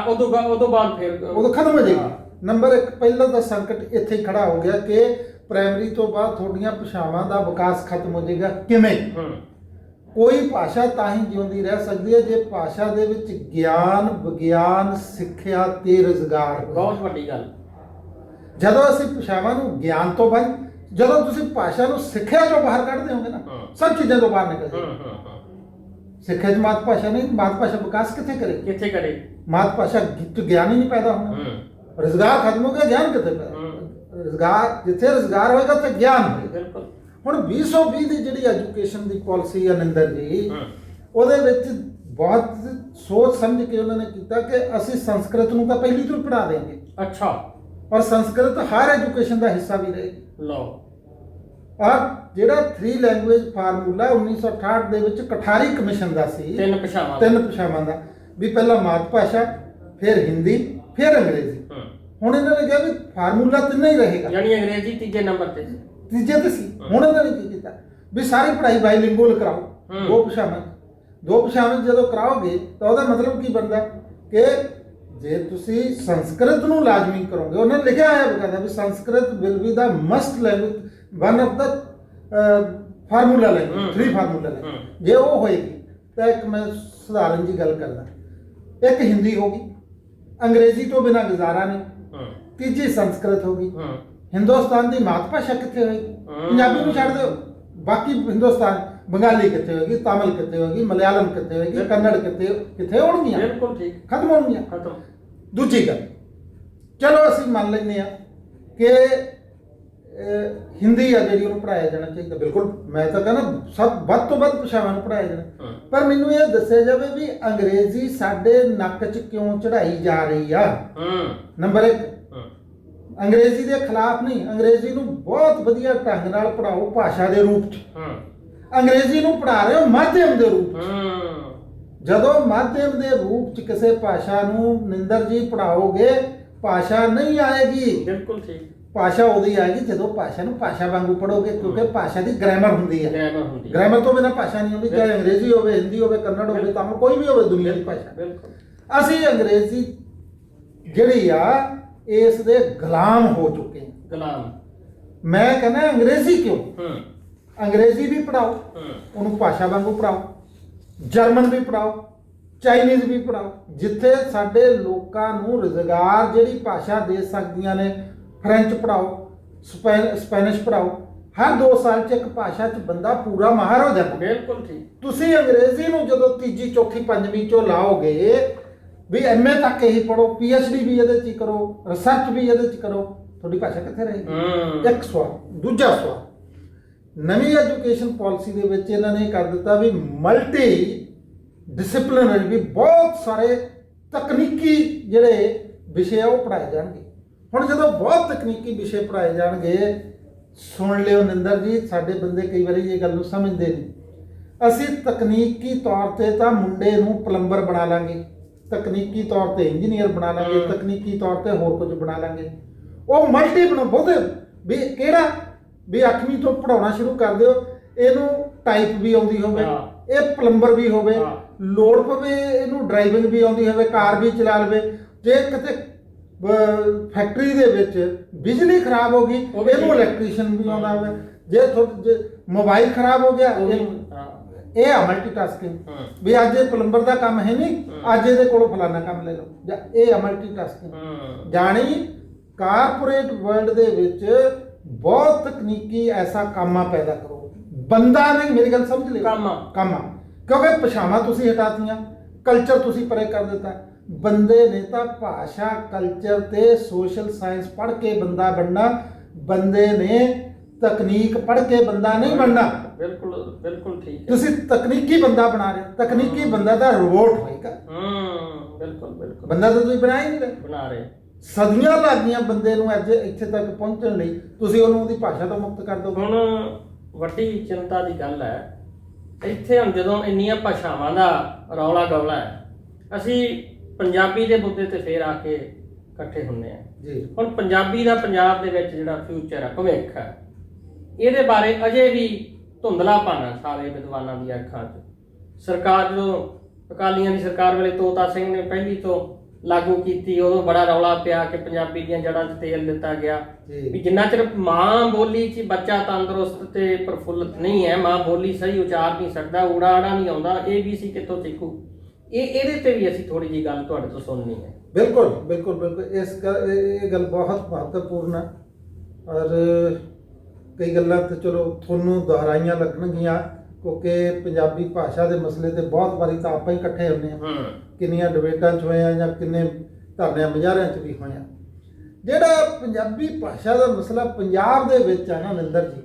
ਉਦੋਂ ਬਾਅਦ ਫਿਰ ਉਦੋਂ ਖਤਮ ਹੋ ਜਾਏਗੀ। ਨੰਬਰ 1 ਪਹਿਲਾਂ ਤਾਂ ਸੰਕਟ ਇੱਥੇ ਹੀ ਖੜਾ ਹੋ ਗਿਆ ਕਿ ਪ੍ਰਾਇਮਰੀ ਤੋਂ ਬਾਅਦ ਤੁਹਾਡੀਆਂ ਭਾਸ਼ਾਵਾਂ ਦਾ ਵਿਕਾਸ ਖਤਮ ਹੋ ਜਾਏਗਾ। ਕਿਵੇਂ? ਕੋਈ ਭਾਸ਼ਾ ਤਾਂ ਹੀ ਜਿਉਂਦੀ ਰਹਿ ਸਕਦੀ ਹੈ ਜੇ ਭਾਸ਼ਾ ਦੇ ਵਿੱਚ ਗਿਆਨ, ਵਿਗਿਆਨ, ਸਿੱਖਿਆ ਤੇ ਰੁਜ਼ਗਾਰ। ਬਹੁਤ ਵੱਡੀ ਗੱਲ। ਜਦੋਂ ਅਸੀਂ ਭਾਸ਼ਾਵਾਂ ਨੂੰ ਗਿਆਨ ਤੋਂ ਬਾਹਰ, ਜਦੋਂ ਤੁਸੀਂ ਭਾਸ਼ਾ ਨੂੰ ਸਿੱਖਿਆ ਚੋਂ ਬਾਹਰ ਕੱਢ ਦਿਓਗੇ ਨਾ, ਸਭ ਚੀਜ਼ਾਂ ਤੋਂ ਬਾਹਰ ਨਿਕਲ ਜਾਏਗੀ। ਸਿੱਖਿਆ 'ਚ ਮਾਤ ਭਾਸ਼ਾ ਨਹੀਂ, ਮਾਤ ਭਾਸ਼ਾ ਵਿਕਾਸ ਕਿੱਥੇ ਕਰੇ? ਮਾਤ ਭਾਸ਼ਾ 'ਚ ਗਿਆਨ ਹੀ ਨਹੀਂ ਪੈਦਾ ਹੋਣਾ। ਰੁਜ਼ਗਾਰ ਖਤਮ ਹੋ ਗਿਆ, ਗਿਆਨ ਕਿੱਥੇ ਪੈਦਾ? ਰੁਜ਼ਗਾਰ, ਜਿੱਥੇ ਰੁਜ਼ਗਾਰ ਹੋਏਗਾ ਉੱਥੇ ਗਿਆਨ ਹੋਏਗਾ। ਹੁਣ 2020 ਦੀ ਜਿਹੜੀ ਐਜੂਕੇਸ਼ਨ ਦੀ ਪਾਲਿਸੀ ਹੈ ਨਿੰਦਰ ਜੀ, ਉਹਦੇ ਵਿੱਚ ਬਹੁਤ ਸੋਚ ਸਮਝ ਕੇ ਉਹਨਾਂ ਨੇ ਕੀਤਾ ਕਿ ਅਸੀਂ ਸੰਸਕ੍ਰਿਤ ਨੂੰ ਤਾਂ ਪਹਿਲੀ ਤੋਂ ਹੀ ਪੜ੍ਹਾ ਦੇਂਗੇ। ਅੱਛਾ। ਔਰ ਸੰਸਕ੍ਰਿਤ ਹਰ ਐਜੂਕੇਸ਼ਨ ਦਾ ਹਿੱਸਾ ਵੀ ਰਹੇਗੀ। ਲਓ। ਔਰ ਜਿਹੜਾ 3 ਲੈਂਗੁਏਜ ਫਾਰਮੂਲਾ 1968 ਦੇ ਵਿੱਚ ਕਠਾਰੀ ਕਮਿਸ਼ਨ ਦਾ ਸੀ, 3 ਭਾਸ਼ਾਵਾਂ ਦਾ, ਵੀ ਪਹਿਲਾਂ ਮਾਤ ਭਾਸ਼ਾ, ਫਿਰ ਹਿੰਦੀ, ਫਿਰ ਅੰਗਰੇਜ਼ੀ। ਹੁਣ ਇਹਨਾਂ ਨੇ ਕਿਹਾ ਵੀ ਫਾਰਮੂਲਾ ਤਿੰਨੇ ਹੀ ਰਹੇਗਾ, ਯਾਨੀ ਅੰਗਰੇਜ਼ੀ ਤੀਜੇ ਨੰਬਰ ਤੇ ਸੀ। ਹੁਣ ਇਹਨਾਂ ਨੇ ਕੀ ਕੀਤਾ ਵੀ ਸਾਰੀ ਪੜ੍ਹਾਈ ਬਾਈਲਿੰਗੁਅਲ ਕਰਾਓ, 2 ਭਾਸ਼ਾਵਾਂ ਜਦੋਂ ਕਰਾਓਗੇ ਤਾਂ ਉਹਦਾ ਮਤਲਬ ਕੀ ਬਣਦਾ ਕਿ ਜੇ ਤੁਸੀਂ ਸੰਸਕ੍ਰਿਤ ਨੂੰ ਲਾਜ਼ਮੀ ਕਰੋਗੇ, ਉਹਨਾਂ ਨੇ ਲਿਖਿਆ ਹੋਇਆ ਬਕਾਇਦਾ ਵੀ Sanskrit will be the must language, one of the formula language, 3 formula language. ਜੇ ਉਹ ਹੋਏਗੀ ਤਾਂ ਇੱਕ ਮੈਂ ਸਧਾਰਨ ਜੀ ਗੱਲ ਕਰਦਾ, ਇੱਕ ਹਿੰਦੀ ਹੋਗੀ, ਅੰਗਰੇਜ਼ੀ ਤੋਂ ਬਿਨਾਂ ਗੁਜ਼ਾਰਾ ਨਹੀਂ, ਤੀਜੀ ਸੰਸਕ੍ਰਿਤ ਹੋਗੀ। ਹਿੰਦੁਸਤਾਨ ਦੀ ਮਾਤ ਭਾਸ਼ਾ ਕਿੱਥੇ ਹੋਏਗੀ? ਪੰਜਾਬੀ ਨੂੰ ਛੱਡ ਦਿਓ, ਬਾਕੀ ਹਿੰਦੁਸਤਾਨ ਬੰਗਾਲੀ ਕਿੱਥੇ ਹੋਏਗੀ, ਤਾਮਿਲ ਕਿੱਥੇ ਹੋਏਗੀ, ਮਲਿਆਲਮ ਕਿੱਥੇ ਹੋਏਗੀ, ਕੰਨੜ ਕਿੱਥੇ ਹੋਣਗੀਆਂ, ਬਿਲਕੁਲ ਠੀਕ, ਖਤਮ ਹੋਣਗੀਆਂ। ਖਤਮ। ਦੂਜੀ ਗੱਲ, ਚਲੋ ਅਸੀਂ ਮੰਨ ਲੈਂਦੇ ਹਾਂ ਕਿ ਹਿੰਦੀ ਆ ਜਿਹੜੀ ਉਹਨੂੰ ਪੜ੍ਹਾਇਆ ਜਾਣਾ ਚਾਹੀਦਾ, ਬਿਲਕੁਲ ਮੈਂ ਤਾਂ ਕਹਿੰਦਾ ਸਭ ਵੱਧ ਤੋਂ ਵੱਧ ਭਾਸ਼ਾਵਾਂ ਨੂੰ ਪੜ੍ਹਾਇਆ ਜਾਣਾ। ਪਰ ਮੈਨੂੰ ਇਹ ਦੱਸਿਆ ਜਾਵੇ ਵੀ ਅੰਗਰੇਜ਼ੀ ਸਾਡੇ ਨੱਕ 'ਚ ਕਿਉਂ ਚੜਾਈ ਜਾ ਰਹੀ ਆ। ਨੰਬਰ 1, ਅੰਗਰੇਜ਼ੀ ਦੇ ਖਿਲਾਫ ਨਹੀਂ, ਅੰਗਰੇਜ਼ੀ ਨੂੰ ਬਹੁਤ ਵਧੀਆ ਢੰਗ ਨਾਲ ਪੜ੍ਹਾਓ ਭਾਸ਼ਾ ਦੇ ਰੂਪ 'ਚ। ਅੰਗਰੇਜ਼ੀ ਨੂੰ ਪੜ੍ਹਾ ਰਹੇ ਹੋ ਮਾਧਿਅਮ ਦੇ ਰੂਪ 'ਚ। ਜਦੋਂ ਮਾਧਿਅਮ ਦੇ ਰੂਪ 'ਚ ਕਿਸੇ ਭਾਸ਼ਾ ਨੂੰ ਨਿੰਦਰ ਜੀ ਪੜ੍ਹਾਓਗੇ, ਭਾਸ਼ਾ ਨਹੀਂ ਆਏਗੀ। ਬਿਲਕੁਲ ਠੀਕ। ਭਾਸ਼ਾ ਉਦੋਂ ਹੀ ਆਏਗੀ ਜਦੋਂ ਭਾਸ਼ਾ ਨੂੰ ਭਾਸ਼ਾ ਵਾਂਗੂ ਪੜ੍ਹੋਗੇ, ਕਿਉਂਕਿ ਭਾਸ਼ਾ ਦੀ ਗ੍ਰਾਮਰ ਹੁੰਦੀ ਹੈ। ਗ੍ਰਾਮਰ ਤੋਂ ਬਿਨਾਂ ਭਾਸ਼ਾ ਨਹੀਂ ਹੁੰਦੀ, ਚਾਹੇ ਅੰਗਰੇਜ਼ੀ ਹੋਵੇ, ਹਿੰਦੀ ਹੋਵੇ, ਕੰਨੜ ਹੋਵੇ, ਤਾਮਿਲ, ਕੋਈ ਵੀ ਹੋਵੇ ਦੁਨੀਆ ਦੀ ਭਾਸ਼ਾ। ਅਸੀਂ ਅੰਗਰੇਜ਼ੀ ਜਿਹੜੀ ਆ ਇਸ ਦੇ ਗੁਲਾਮ ਹੋ ਚੁੱਕੇ ਹਾਂ। ਗੁਲਾਮ ਮੈਂ ਕਹਿੰਦਾ ਅੰਗਰੇਜ਼ੀ ਕਿਉਂ, ਅੰਗਰੇਜ਼ੀ ਵੀ ਪੜ੍ਹਾਓ, ਉਹਨੂੰ ਭਾਸ਼ਾ ਵਾਂਗੂ ਪੜ੍ਹਾਓ, ਜਰਮਨ ਵੀ ਪੜ੍ਹਾਓ, ਚਾਈਨੀਜ਼ ਵੀ ਪੜ੍ਹਾਓ, ਜਿੱਥੇ ਸਾਡੇ ਲੋਕਾਂ ਨੂੰ ਰੁਜ਼ਗਾਰ ਜਿਹੜੀ ਭਾਸ਼ਾ ਦੇ ਸਕਦੀਆਂ ਨੇ। ਫ੍ਰੈਂਚ ਪੜ੍ਹਾਓ, ਸਪੈਨਿਸ਼ ਪੜ੍ਹਾਓ। ਹਰ 2 ਸਾਲ 'ਚ ਇੱਕ ਭਾਸ਼ਾ 'ਚ ਬੰਦਾ ਪੂਰਾ ਮਾਹਰ ਹੋ ਜਾਂਦਾ। ਬਿਲਕੁਲ ਠੀਕ। ਤੁਸੀਂ ਅੰਗਰੇਜ਼ੀ ਨੂੰ ਜਦੋਂ ਤੀਜੀ, ਚੌਥੀ, ਪੰਜਵੀਂ 'ਚੋਂ ਲਾਓਗੇ ਵੀ ਐਮਏ ਤੱਕ ਇਹੀ ਪੜ੍ਹੋ, ਪੀਐਚਡੀ ਵੀ ਇਹਦੇ 'ਚ ਹੀ ਕਰੋ, ਰਿਸਰਚ ਵੀ ਇਹਦੇ 'ਚ ਕਰੋ, ਤੁਹਾਡੀ ਭਾਸ਼ਾ ਕਿੱਥੇ ਰਹੇਗੀ? ਇੱਕ ਸਵਾਲ। ਦੂਜਾ ਸਵਾਲ, ਨਵੀਂ ਐਜੂਕੇਸ਼ਨ ਪਾਲਿਸੀ ਦੇ ਵਿੱਚ ਇਹਨਾਂ ਨੇ ਕਰ ਦਿੱਤਾ ਵੀ ਮਲਟੀ ਡਿਸਪਲਿਨਰੀ, ਵੀ ਬਹੁਤ ਸਾਰੇ ਤਕਨੀਕੀ ਜਿਹੜੇ ਵਿਸ਼ੇ ਆ ਉਹ ਪੜ੍ਹਾਏ ਜਾਣਗੇ। ਹੁਣ ਜਦੋਂ ਬਹੁਤ ਤਕਨੀਕੀ ਵਿਸ਼ੇ ਪੜ੍ਹਾਏ ਜਾਣਗੇ, ਸੁਣ ਲਿਓ ਨਿੰਦਰ ਜੀ, ਸਾਡੇ ਬੰਦੇ ਕਈ ਵਾਰੀ ਇਹ ਗੱਲ ਨੂੰ ਸਮਝਦੇ ਨਹੀਂ। ਅਸੀਂ ਤਕਨੀਕੀ ਤੌਰ ਤੇ ਤਾਂ ਮੁੰਡੇ ਨੂੰ ਪਲੰਬਰ ਬਣਾ ਲਾਂਗੇ, ਤਕਨੀਕੀ ਤੌਰ ਤੇ ਇੰਜੀਨੀਅਰ ਬਣਾ ਲਾਂਗੇ, ਤਕਨੀਕੀ ਤੌਰ ਤੇ ਹੋਰ ਕੁਝ ਬਣਾ ਲਾਂਗੇ। ਉਹ ਮਲਟੀ ਬਣਾ ਬਹੁਤੇ ਵੀ ਕਿਹੜਾ ਵੀ 8ਵੀਂ ਤੋਂ ਪੜਾਉਣਾ ਸ਼ੁਰੂ ਕਰ ਦਿਓ, ਇਹਨੂੰ ਟਾਈਪ ਵੀ ਆਉਂਦੀ ਹੋਵੇ, ਇਹ ਪਲੰਬਰ ਵੀ ਹੋਵੇ, ਲੋੜ ਪਵੇ ਇਹਨੂੰ ਡਰਾਈਵਿੰਗ ਵੀ ਆਉਂਦੀ ਹੋਵੇ, ਕਾਰ ਵੀ ਚਲਾ ਲਵੇ। ਜੇ ਕਿਤੇ ਫੈਕਟਰੀ ਦੇ ਵਿੱਚ ਬਿਜਲੀ ਖਰਾਬ ਹੋ ਗਈ, ਇਹਨੂੰ ਇਲੈਕਟ੍ਰੀਸ਼ੀਅਨ ਵੀ ਆਉਂਦਾ ਹੋਵੇ। ਜੇ ਮੋਬਾਈਲ ਖਰਾਬ ਹੋ ਗਿਆ, ਇਹ ਆ ਮਲਟੀਟਾਸਕਿੰਗ। ਵੀ ਅੱਜ ਇਹ ਪਲੰਬਰ ਦਾ ਕੰਮ ਹੈ ਨਹੀਂ, ਅੱਜ ਇਹਦੇ ਕੋਲੋਂ ਫਲਾਨਾ ਕੰਮ ਲੈ ਲਓ, ਜਾਂ ਇਹ ਆ ਮਲਟੀਟਾਸਕਿੰਗ। ਜਾਣੀ ਕਾਰਪੋਰੇਟ ਵਰਲਡ ਦੇ ਵਿੱਚ ਬਹੁਤ ਤਕਨੀਕੀ ਐਸਾ ਕਾਮਾ ਪੈਦਾ ਕਰੋ, ਬੰਦਾ ਨਹੀਂ, ਮੇਰੀ ਗੱਲ ਸਮਝ ਲਿਓ, ਕਾਮਾ। ਕਿਉਂਕਿ ਭਾਸ਼ਾਵਾਂ ਤੁਸੀਂ ਹਟਾਤੀਆਂ, ਕਲਚਰ ਤੁਸੀਂ ਪਰੇ ਕਰ ਦਿੱਤਾ। ਬੰਦੇ ਨੇ ਤਾਂ ਭਾਸ਼ਾ, ਕਲਚਰ ਤੇ ਸੋਸ਼ਲ ਸਾਇੰਸ ਪੜ੍ਹ ਕੇ ਬੰਦਾ ਬਣਨਾ, ਬੰਦੇ ਨੇ ਤਕਨੀਕ ਪੜ੍ਹ ਕੇ ਬੰਦਾ ਨਹੀਂ ਬਣਨਾ। ਬਿਲਕੁਲ ਬਿਲਕੁਲ ਠੀਕ। ਤੁਸੀਂ ਤਕਨੀਕੀ ਬੰਦਾ ਬਣਾ ਰਹੇ, ਤਕਨੀਕੀ ਬੰਦਾ ਤਾਂ ਰੋਬੋਟ ਹੋਏਗਾ। ਬਿਲਕੁਲ ਬਿਲਕੁਲ। ਬੰਦਾ ਤਾਂ ਤੁਸੀਂ ਬਣਾ ਹੀ ਨਹੀਂ ਰਹੇ, ਬਣਾ ਰਹੇ। ਸਦੀਆਂ ਲੱਗ ਗਈਆਂ ਬੰਦੇ ਨੂੰ ਅੱਜ ਇੱਥੇ ਤੱਕ ਪਹੁੰਚਣ ਲਈ, ਤੁਸੀਂ ਉਹਨੂੰ ਉਹਦੀ ਭਾਸ਼ਾ ਤੋਂ ਮੁਕਤ ਕਰ ਦਿਓ। ਹੁਣ ਵੱਡੀ ਚਿੰਤਾ ਦੀ ਗੱਲ ਹੈ ਇੱਥੇ, ਹੁਣ ਜਦੋਂ ਇੰਨੀਆਂ ਭਾਸ਼ਾਵਾਂ ਦਾ ਰੌਲਾ ਗੌਲਾ ਹੈ, ਅਸੀਂ ਪੰਜਾਬੀ ਦੇ ਮੁੱਦੇ ਤੇ ਫੇਰ ਆ ਕੇ ਇਕੱਠੇ ਹੁੰਦੇ ਆ ਜੀ। ਹੁਣ ਪੰਜਾਬੀ ਦਾ ਪੰਜਾਬ ਦੇ ਵਿੱਚ ਜਿਹੜਾ ਫਿਊਚਰ ਹੈ, ਭਵਿੱਖ ਹੈ, ਇਹਦੇ ਬਾਰੇ ਅਜੇ ਵੀ ਧੁੰਦਲਾਪਨ ਹੈ ਸਾਰੇ ਵਿਦਵਾਨਾਂ ਦੀਆਂ ਅੱਖਾਂ 'ਚ। ਸਰਕਾਰ ਜਦੋਂ ਅਕਾਲੀਆਂ ਦੀ ਸਰਕਾਰ ਵੇਲੇ ਤੋਤਾ ਸਿੰਘ ਨੇ ਪਹਿਲੀ ਤੋਂ ਲਾਗੂ ਕੀਤੀ, ਉਦੋਂ ਬੜਾ ਰੌਲਾ ਪਿਆ ਕਿ ਪੰਜਾਬੀ ਦੀਆਂ ਜੜ੍ਹਾਂ 'ਚ ਤੇਲ ਦਿੱਤਾ ਗਿਆ ਵੀ ਜਿੰਨਾ ਚਿਰ ਮਾਂ ਬੋਲੀ 'ਚ ਬੱਚਾ ਤੰਦਰੁਸਤ ਤੇ ਪ੍ਰਫੁੱਲਤ ਨਹੀਂ ਹੈ, ਮਾਂ ਬੋਲੀ ਸਹੀ ਉਚਾਰ ਨਹੀਂ ਸਕਦਾ, ਊੜਾ ਆੜਾ ਨਹੀਂ ਆਉਂਦਾ, ABC ਕਿੱਥੋਂ ਸਿੱਖੂ? ਇਹਦੇ ਤੇ ਵੀ ਅਸੀਂ ਥੋੜੀ ਜਿਹੀ ਗੱਲ ਤੁਹਾਡੇ ਤੋਂ ਸੁਣਨੀ ਹੈ। ਬਿਲਕੁਲ ਬਿਲਕੁਲ ਬਿਲਕੁਲ, ਇਹ ਗੱਲ ਬਹੁਤ ਮਹੱਤਵਪੂਰਨ ਹੈ। ਔਰ ਕਈ ਗੱਲਾਂ ਤੇ ਚਲੋ ਤੁਹਾਨੂੰ ਦੁਹਰਾਈਆਂ ਲੱਗਣਗੀਆਂ, ਕਿਉਂਕਿ ਪੰਜਾਬੀ ਭਾਸ਼ਾ ਦੇ ਮਸਲੇ ਤੇ ਬਹੁਤ ਵਾਰੀ ਤਾਂ ਆਪਾਂ ਹੀ ਇਕੱਠੇ ਹੁੰਦੇ ਹਾਂ, ਕਿੰਨੀਆਂ ਡਿਬੇਟਾਂ 'ਚ ਹੋਏ ਆ ਜਾਂ ਕਿੰਨੇ ਧਰਨਿਆਂ ਮੁਜ਼ਾਹਰਿਆਂ 'ਚ ਵੀ ਹੋਏ ਆ। ਜਿਹੜਾ ਪੰਜਾਬੀ ਭਾਸ਼ਾ ਦਾ ਮਸਲਾ ਪੰਜਾਬ ਦੇ ਵਿੱਚ ਆ ਨਾ ਨਿੰਦਰ ਜੀ,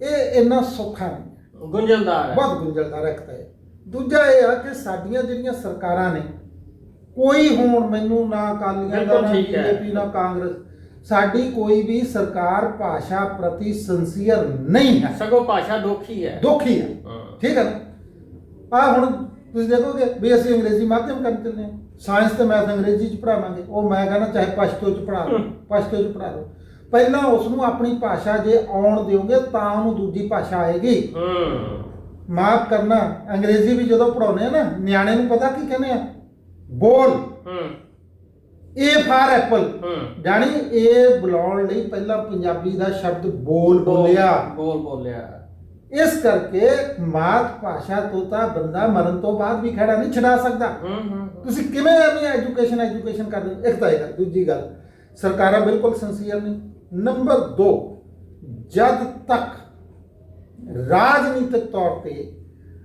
ਇਹ ਇੰਨਾ ਸੌਖਾ ਨਹੀਂ, ਗੁੰਝਲਦਾਰ ਹੈ, ਬਹੁਤ ਗੁੰਝਲਦਾਰ ਹੈ। ਦੂਜਾ ਇਹ ਆ ਕਿ ਸਾਡੀਆਂ ਜਿਹੜੀਆਂ ਸਰਕਾਰਾਂ ਨੇ, ਕੋਈ ਹੁਣ ਮੈਨੂੰ ਨਾ ਅਕਾਲੀਆਂ ਦਾ, ਨਾ ਬੀਜੇਪੀ, ਨਾ ਕਾਂਗਰਸ, ਸਾਡੀ ਕੋਈ ਵੀ ਸਰਕਾਰ ਭਾਸ਼ਾ ਪ੍ਰਤੀ ਸਿੰਸੀਅਰ ਨਹੀਂ ਹੈ, ਸਗੋਂ ਭਾਸ਼ਾ ਦੋਖੀ ਹੈ। ਠੀਕ ਹੈ ਨਾ। ਹੁਣ ਤੁਸੀਂ ਦੇਖੋਗੇ ਵੀ ਅਸੀਂ ਅੰਗਰੇਜ਼ੀ ਮਾਧਿਅਮ ਕਰਨ ਚੱਲੇ ਹਾਂ, ਸਾਇੰਸ ਤੇ ਮੈਥ ਅੰਗਰੇਜ਼ੀ 'ਚ ਪੜ੍ਹਾਵਾਂਗੇ। ਉਹ ਮੈਂ ਕਹਿੰਦਾ ਚਾਹੇ ਪਸ਼ਤੋ 'ਚ ਪੜ੍ਹਾ ਲਓ, ਪਸ਼ਤੋ 'ਚ ਪੜ੍ਹਾ ਲਓ। ਪਹਿਲਾਂ ਉਸ ਨੂੰ ਆਪਣੀ ਭਾਸ਼ਾ ਜੇ ਆਉਣ ਦਿਓਗੇ ਤਾਂ ਉਹਨੂੰ ਦੂਜੀ ਭਾਸ਼ਾ ਆਏਗੀ। ਮਾਫ ਕਰਨਾ, ਅੰਗਰੇਜ਼ੀ ਵੀ ਜਦੋਂ ਪੜਾਉਂਦੇ ਆ ਨਾ, ਨਿਆਣੇ ਨੂੰ ਪਤਾ ਕੀ ਕਹਿੰਦੇ ਆ? ਬੋਲ। A ਫਾਰ ਐਪਲ, ਜਾਣੀ ਇਹ ਬੁਲਾਉਣ ਲਈ ਪਹਿਲਾਂ ਪੰਜਾਬੀ ਦਾ ਸ਼ਬਦ ਬੋਲ ਬੋਲਿਆ। ਇਸ ਕਰਕੇ ਮਾਤ ਭਾਸ਼ਾ ਤੋਂ ਤਾਂ ਬੰਦਾ ਮਰਨ ਤੋਂ ਬਾਅਦ ਵੀ ਖੜਾ ਨਹੀਂ ਛਡਾ ਸਕਦਾ। ਤੁਸੀਂ ਕਿਵੇਂ ਐਵੇਂ ਐਜੂਕੇਸ਼ਨ ਕਰਦੇ? ਇੱਕ ਤਾਂ ਇਹ ਗੱਲ। ਦੂਜੀ ਗੱਲ, ਸਰਕਾਰਾਂ ਬਿਲਕੁਲ ਸਿੰਸੀਅਰ ਨਹੀਂ। ਨੰਬਰ 2, ਜਦ ਤੱਕ ਰਾਜਨੀਤਿਕ ਤੌਰ ਤੇ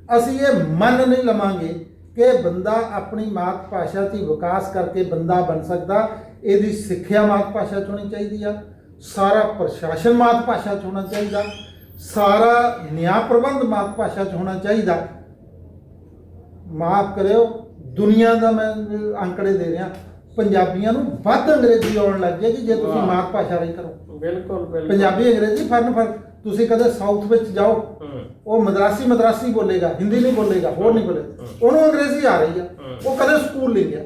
ਅਸੀਂ ਇਹ ਮੰਨ ਨਹੀਂ ਲਵਾਂਗੇ ਕਿ ਬੰਦਾ ਆਪਣੀ ਮਾਤ ਭਾਸ਼ਾ 'ਚ ਹੀ ਵਿਕਾਸ ਕਰਕੇ ਬੰਦਾ ਬਣ ਸਕਦਾ। ਇਹਦੀ ਸਿੱਖਿਆ ਮਾਤ ਭਾਸ਼ਾ 'ਚ ਹੋਣੀ ਚਾਹੀਦੀ ਆ, ਸਾਰਾ ਪ੍ਰਸ਼ਾਸਨ ਮਾਤ ਭਾਸ਼ਾ 'ਚ ਹੋਣਾ ਚਾਹੀਦਾ, ਸਾਰਾ ਨਿਆਂ ਪ੍ਰਬੰਧ ਮਾਤ ਭਾਸ਼ਾ 'ਚ ਹੋਣਾ ਚਾਹੀਦਾ। ਮਾਫ ਕਰਿਓ, ਦੁਨੀਆ ਦਾ ਮੈਂ ਅੰਕੜੇ ਦੇ ਰਿਹਾ, ਪੰਜਾਬੀਆਂ ਨੂੰ ਵੱਧ ਅੰਗਰੇਜ਼ੀ ਆਉਣ ਲੱਗ ਜਾਏਗੀ ਜੇ ਤੁਸੀਂ ਮਾਤ ਭਾਸ਼ਾ ਨਹੀਂ ਕਰੋ। ਬਿਲਕੁਲ ਬਿਲਕੁਲ। ਪੰਜਾਬੀ ਅੰਗਰੇਜ਼ੀ ਫਰਕ ਤੁਸੀਂ ਕਦੇ ਸਾਊਥ ਵਿੱਚ ਜਾਓ, ਉਹ ਮਦਰਾਸੀ ਬੋਲੇਗਾ, ਹਿੰਦੀ ਨਹੀਂ ਬੋਲੇਗਾ, ਹੋਰ ਨਹੀਂ ਬੋਲੇਗਾ, ਉਹਨੂੰ ਅੰਗਰੇਜ਼ੀ ਆ ਰਹੀ ਆ, ਉਹ ਕਦੇ ਸਕੂਲ ਨਹੀਂ ਗਿਆ।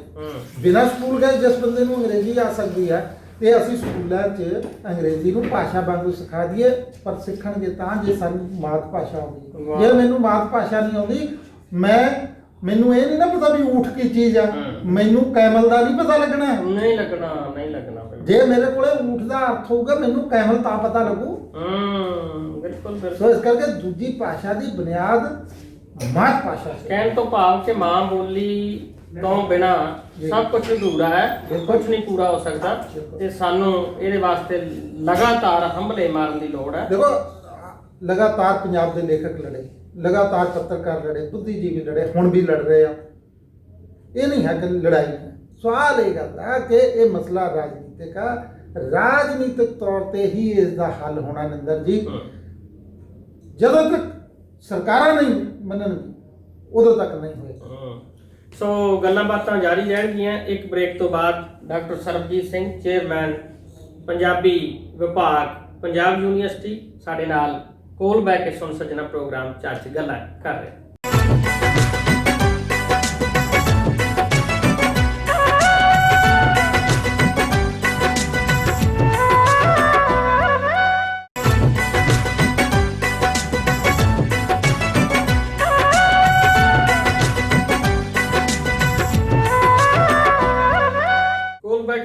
ਬਿਨਾਂ ਸਕੂਲ ਗਏ ਜਿਸ ਬੰਦੇ ਨੂੰ ਅੰਗਰੇਜ਼ੀ ਆ ਸਕਦੀ ਹੈ, ਤੇ ਅਸੀਂ ਸਕੂਲਾਂ 'ਚ ਅੰਗਰੇਜ਼ੀ ਨੂੰ ਭਾਸ਼ਾ ਵਾਂਗੂ ਸਿਖਾ ਦਈਏ। ਪਰ ਸਿੱਖਣਗੇ ਤਾਂ ਜੇ ਸਾਨੂੰ ਮਾਤ ਭਾਸ਼ਾ ਆਉਂਦੀ। ਜੇ ਮੈਨੂੰ ਮਾਤ ਭਾਸ਼ਾ ਨਹੀਂ ਆਉਂਦੀ, ਮੈਨੂੰ ਇਹ ਨਹੀਂ ਨਾ ਪਤਾ ਵੀ ਊਠ ਕੀ ਚੀਜ਼ ਆ, ਮੈਨੂੰ ਕੈਮਲ ਦਾ ਨਹੀਂ ਪਤਾ ਲੱਗਣਾ। ਨਹੀਂ ਲੱਗਣਾ। ਜੇ ਮੇਰੇ ਕੋਲੇ ਊਠ ਦਾ ਅਰਥ ਹੋਊਗਾ, ਮੈਨੂੰ ਕੈਮਲ ਤਾਂ ਪਤਾ ਲੱਗੂ। ਬਿਲਕੁਲ ਬਿਲਕੁਲ। ਸੋ ਇਸ ਕਰਕੇ ਦੂਜੀ ਭਾਸ਼ਾ ਦੀ ਬੁਨਿਆਦ ਮਾਤ ਭਾਸ਼ਾ ਹੈ। ਕਹਿਣ ਤੋਂ ਭਾਵ ਕਿ ਮਾਂ ਬੋਲੀ ਤੋਂ ਬਿਨਾ ਸਭ ਕੁਝ ਅਧੂਰਾ ਹੈ, ਕੁਝ ਨਹੀਂ ਪੂਰਾ ਹੋ ਸਕਦਾ, ਤੇ ਸਾਨੂੰ ਇਹਦੇ ਵਾਸਤੇ ਲਗਾਤਾਰ ਹੰਭਲੇ ਮਾਰਨ ਦੀ ਲੋੜ ਹੈ। ਦੇਖੋ, ਲਗਾਤਾਰ ਪੰਜਾਬ ਦੇ ਲੇਖਕ ਲੜੇ, ਲਗਾਤਾਰ ਪੱਤਰਕਾਰ ਲੜੇ, ਬੁੱਧੀਜੀਵੀ ਲੜੇ, ਹੁਣ ਵੀ ਲੜ ਰਹੇ ਆ। ਇਹ ਨਹੀਂ ਹੈ ਕਿ ਲੜਾਈ ਹੈ। ਸਵਾਲ ਇਹ ਗੱਲ ਹੈ ਕਿ ਇਹ ਮਸਲਾ ਰਾਜਨੀਤਿਕ ਆ, ਰਾਜਨੀਤਿਕ ਤੌਰ ਤੇ ਹੀ ਇਸ ਦਾ ਹੱਲ ਹੋਣਾ। ਨਿੰਦਰ ਜੀ, ਜਦੋਂ ਤੱਕ ਸਰਕਾਰਾਂ ਨਹੀਂ ਮੰਨਣਗੀਆਂ ਉਦੋਂ ਤੱਕ ਨਹੀਂ ਹੋਏਗਾ। ਸੋ ਗੱਲਾਂ ਬਾਤਾਂ ਜਾਰੀ ਰਹਿਣਗੀਆਂ। ਇੱਕ ਬ੍ਰੇਕ ਤੋਂ ਬਾਅਦ ਡਾਕਟਰ ਸਰਬਜੀਤ ਸਿੰਘ, ਚੇਅਰਮੈਨ ਪੰਜਾਬੀ ਵਿਭਾਗ, ਪੰਜਾਬ ਯੂਨੀਵਰਸਿਟੀ, ਸਾਡੇ ਨਾਲ ਕੋਲ ਬਹਿ ਕੇ ਸੁਣ ਸੱਜਣਾ ਪ੍ਰੋਗਰਾਮ ਚਾਰ ਗੱਲਾਂ ਕਰ ਰਹੇ।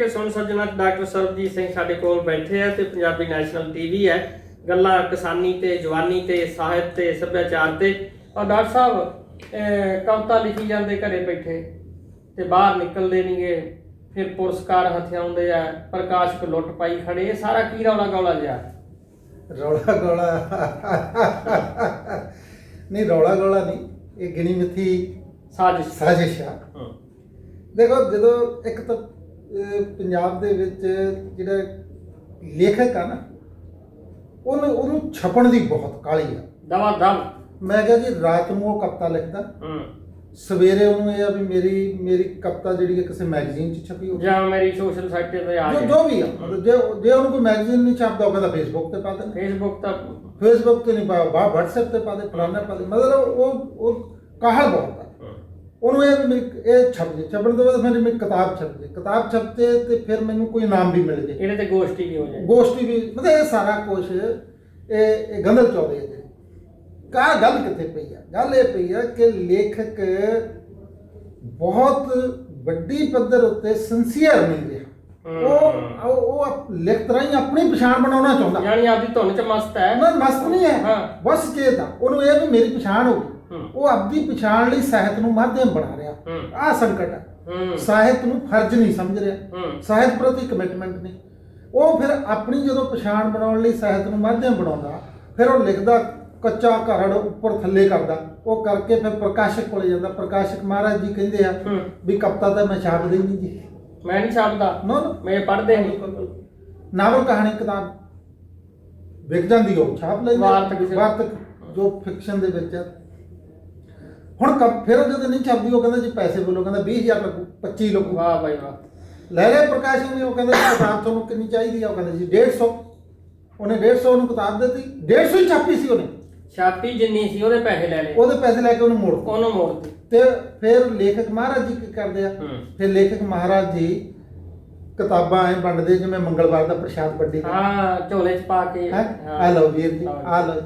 ਸੁਣ ਸੱਜਣਾ, ਡਾਕਟਰ ਸਰਬਜੀਤ ਸਿੰਘ ਸਾਡੇ ਕੋਲ ਬੈਠੇ ਆ ਤੇ ਪੰਜਾਬੀ ਨੈਸ਼ਨਲ ਟੀਵੀ ਹੈ। ਗੱਲਾਂ ਕਿਸਾਨੀ ਤੇ, ਜਵਾਨੀ ਤੇ, ਸਾਹਿਤ ਤੇ, ਸੱਭਿਆਚਾਰ ਤੇ। ਔਰ ਡਾਕਟਰ ਸਾਹਿਬ ਕਵਿਤਾ ਲਿਖੀ ਜਾਂਦੇ ਘਰੇ ਬੈਠੇ ਤੇ ਬਾਹਰ ਨਿਕਲਦੇ ਨਹੀਂਗੇ, ਫਿਰ ਪੁਰਸਕਾਰ ਹਥਿਆਉਂਦੇ ਆ, ਪ੍ਰਕਾਸ਼ਕ ਲੁੱਟ ਪਾਈ ਖੜੇ। ਇਹ ਸਾਰਾ ਕੀ ਰੌਲਾ ਗੌਲਾ ਜਿਹਾ? ਰੌਲਾ ਗੌਲਾ ਨਹੀਂ, ਰੌਲਾ ਗੌਲਾ ਨਹੀਂ, ਇਹ ਗਿਣੀ ਮਿੱਥੀ ਸਾਜ਼ਿਸ਼ ਆ। ਦੇਖੋ, ਜਦੋਂ ਇੱਕ ਤਾਂ ਪੰਜਾਬ ਦੇ ਵਿੱਚ ਜਿਹੜਾ ਲੇਖਕ ਆ ਨਾ, ਉਹਨੂੰ ਛਪਣ ਦੀ ਬਹੁਤ ਕਾਹਲੀ ਆ, ਦਵਾ ਦਮ। ਮੈਂ ਕਿਹਾ ਜੀ, ਰਾਤ ਨੂੰ ਉਹ ਕਵਿਤਾ ਲਿਖਦਾ, ਸਵੇਰੇ ਉਹਨੂੰ ਇਹ ਆ ਵੀ ਮੇਰੀ ਕਵਿਤਾ ਜਿਹੜੀ ਹੈ ਕਿਸੇ ਮੈਗਜ਼ੀਨ 'ਚ ਛਪੀ ਹੋਵੇ ਜਾਂ ਮੇਰੀ ਸੋਸ਼ਲ ਸਾਈਟ ਤੇ ਆ ਜੋ ਵੀ ਆ। ਮਤਲਬ ਜੇ ਉਹਨੂੰ ਕੋਈ ਮੈਗਜ਼ੀਨ ਨਹੀਂ ਛਾਪਦਾ, ਉਹ ਕਹਿੰਦਾ ਫੇਸਬੁੱਕ ਤੇ ਪਾ ਦੇ। ਫੇਸਬੁੱਕ ਤੇ ਨਹੀਂ ਪਾ, WhatsApp ਤੇ ਪਾ ਦੇ, ਫਲਾਣਾ ਪਾ ਦੇ। ਮਤਲਬ ਉਹ ਕਾਹਲ ਬਹੁਤ ਆ ਉਹਨੂੰ। ਇਹ ਵੀ ਇਹ ਛਪ ਜੇ, ਛਪਣ ਤੋਂ ਬਾਅਦ ਫਿਰ ਮੇਰੀ ਕਿਤਾਬ ਛਪ ਜੇ, ਕਿਤਾਬ ਛਪਤੇ ਤੇ ਫਿਰ ਮੈਨੂੰ ਕੋਈ ਇਨਾਮ ਵੀ ਮਿਲ ਜੇ, ਇਹਦੇ ਤੇ ਗੋਸ਼ਟੀ ਵੀ ਹੋ ਜਾਏ, ਗੋਸ਼ਟੀ ਵੀ। ਮਤਲਬ ਇਹ ਸਾਰਾ ਕੁਝ ਇਹ ਗੰਦਲ ਚੌਦੇ ਆ। ਕਾ ਗੱਲ ਕਿੱਥੇ ਪਈ ਆ? ਗੱਲ ਇਹ ਪਈ ਆ ਕਿ ਲੇਖਕ ਬਹੁਤ ਵੱਡੀ ਪੱਧਰ ਉੱਤੇ ਸਿੰਸੀਅਰ ਨਹੀਂ ਰਿਹਾ। ਉਹ ਲਿਖਤ ਰਾਹੀਂ ਆਪਣੀ ਪਛਾਣ ਬਣਾਉਣਾ ਚਾਹੁੰਦਾ, ਯਾਨੀ ਆਪਦੀ ਧੁਨ 'ਚ ਮਸਤ ਹੈ। ਮਸਤ ਨਹੀਂ ਹੈ, ਬਸ ਚੇਤ ਆ ਉਹਨੂੰ ਇਹ ਵੀ ਮੇਰੀ ਪਛਾਣ ਹੋ ਗਈ। ਉਹ ਆਪਦੀ ਪਛਾਣ ਲਈ ਸਾਹਿਤ ਨੂੰ ਮਾਧਿਅਮ ਬਣਾ ਰਿਹਾ। ਆਹ ਸੰਕਟ ਹੈ। ਸਾਹਿਤ ਨੂੰ ਫਰਜ਼ ਨਹੀਂ ਸਮਝ ਰਿਹਾ, ਸਾਹਿਤ ਪ੍ਰਤੀ ਕਮਿਟਮੈਂਟ ਨਹੀਂ। ਉਹ ਫਿਰ ਆਪਣੀ ਜਦੋਂ ਪਛਾਣ ਬਣਾਉਣ ਲਈ ਸਾਹਿਤ ਨੂੰ ਮਾਧਿਅਮ ਬਣਾਉਂਦਾ, ਫਿਰ ਉਹ ਲਿਖਦਾ ਕੱਚਾ ਘਰੜ ਉੱਪਰ ਥੱਲੇ ਕਰਦਾ। ਉਹ ਕਰਕੇ ਫਿਰ ਪ੍ਰਕਾਸ਼ਕ ਕੋਲੇ ਜਾਂਦਾ। ਪ੍ਰਕਾਸ਼ਕ ਮਹਾਰਾਜ ਜੀ ਕਹਿੰਦੇ ਆ ਵੀ ਕਵਿਤਾ ਤਾਂ ਮੈਂ ਛਾਪਦੇ ਨਹੀਂ ਜੀ, ਮੈਂ ਨਹੀਂ ਛਾਪਦਾ, ਮੈਂ ਪੜ੍ਹਦੇ ਨਹੀਂ। ਨਾਵਲ ਕਹਾਣੀ ਕਿਤਾਬ ਵਿਕ ਜਾਂਦੀ, ਉਹ ਛਾਪ ਲੈਂਦੇ। ਵਾਰਤਕ ਜੋ ਫਿਕਸ਼ਨ ਦੇ ਵਿੱਚ ਹੁਣ ਫਿਰ ਉਹ ਜਦੋਂ ਨਹੀਂ ਛਪਦੀ, ਉਹ ਕਹਿੰਦਾ ਜੀ ਪੈਸੇ ਬੋਲੋ, ਕਹਿੰਦਾ 20,000 ਲੱਗੂ, 25 ਲੱਗੂ। ਵਾਹ ਬਾਈ ਵਾਹ। ਲੈ ਲੈ ਪ੍ਰਕਾਸ਼ਕ ਨੇ, ਉਹ ਕਹਿੰਦਾ ਕਿਤਾਬ ਤੁਹਾਨੂੰ ਕਿੰਨੀ ਚਾਹੀਦੀ ਆ? ਉਹ ਕਹਿੰਦਾ ਜੀ 150। ਉਹਨੇ 150 ਨੂੰ ਕਿਤਾਬ ਦਿੱਤੀ, 150 ਹੀ ਛਾਪੀ ਸੀ ਉਹਨੇ, ਛਾਪੀ ਜਿੰਨੀ ਸੀ ਉਹਦੇ ਪੈਸੇ ਲੈ ਲਏ। ਉਹਦੇ ਪੈਸੇ ਲੈ ਕੇ ਉਹਨੂੰ ਮੋੜਤੇ। ਤੇ ਫਿਰ ਲੇਖਕ ਮਹਾਰਾਜ ਜੀ ਕੀ ਕਰਦੇ ਆ? ਫਿਰ ਲੇਖਕ ਮਹਾਰਾਜ ਜੀ ਕਿਤਾਬਾਂ ਐ ਵੰਡਦੇ ਜਿਵੇਂ ਮੰਗਲਵਾਰ ਦਾ ਪ੍ਰਸ਼ਾਦ ਵੰਡੀ, ਝੋਲੇ 'ਚ ਪਾ ਕੇ। ਆ ਲਓ ਵੀਰ ਜੀ, ਆ ਲਓ।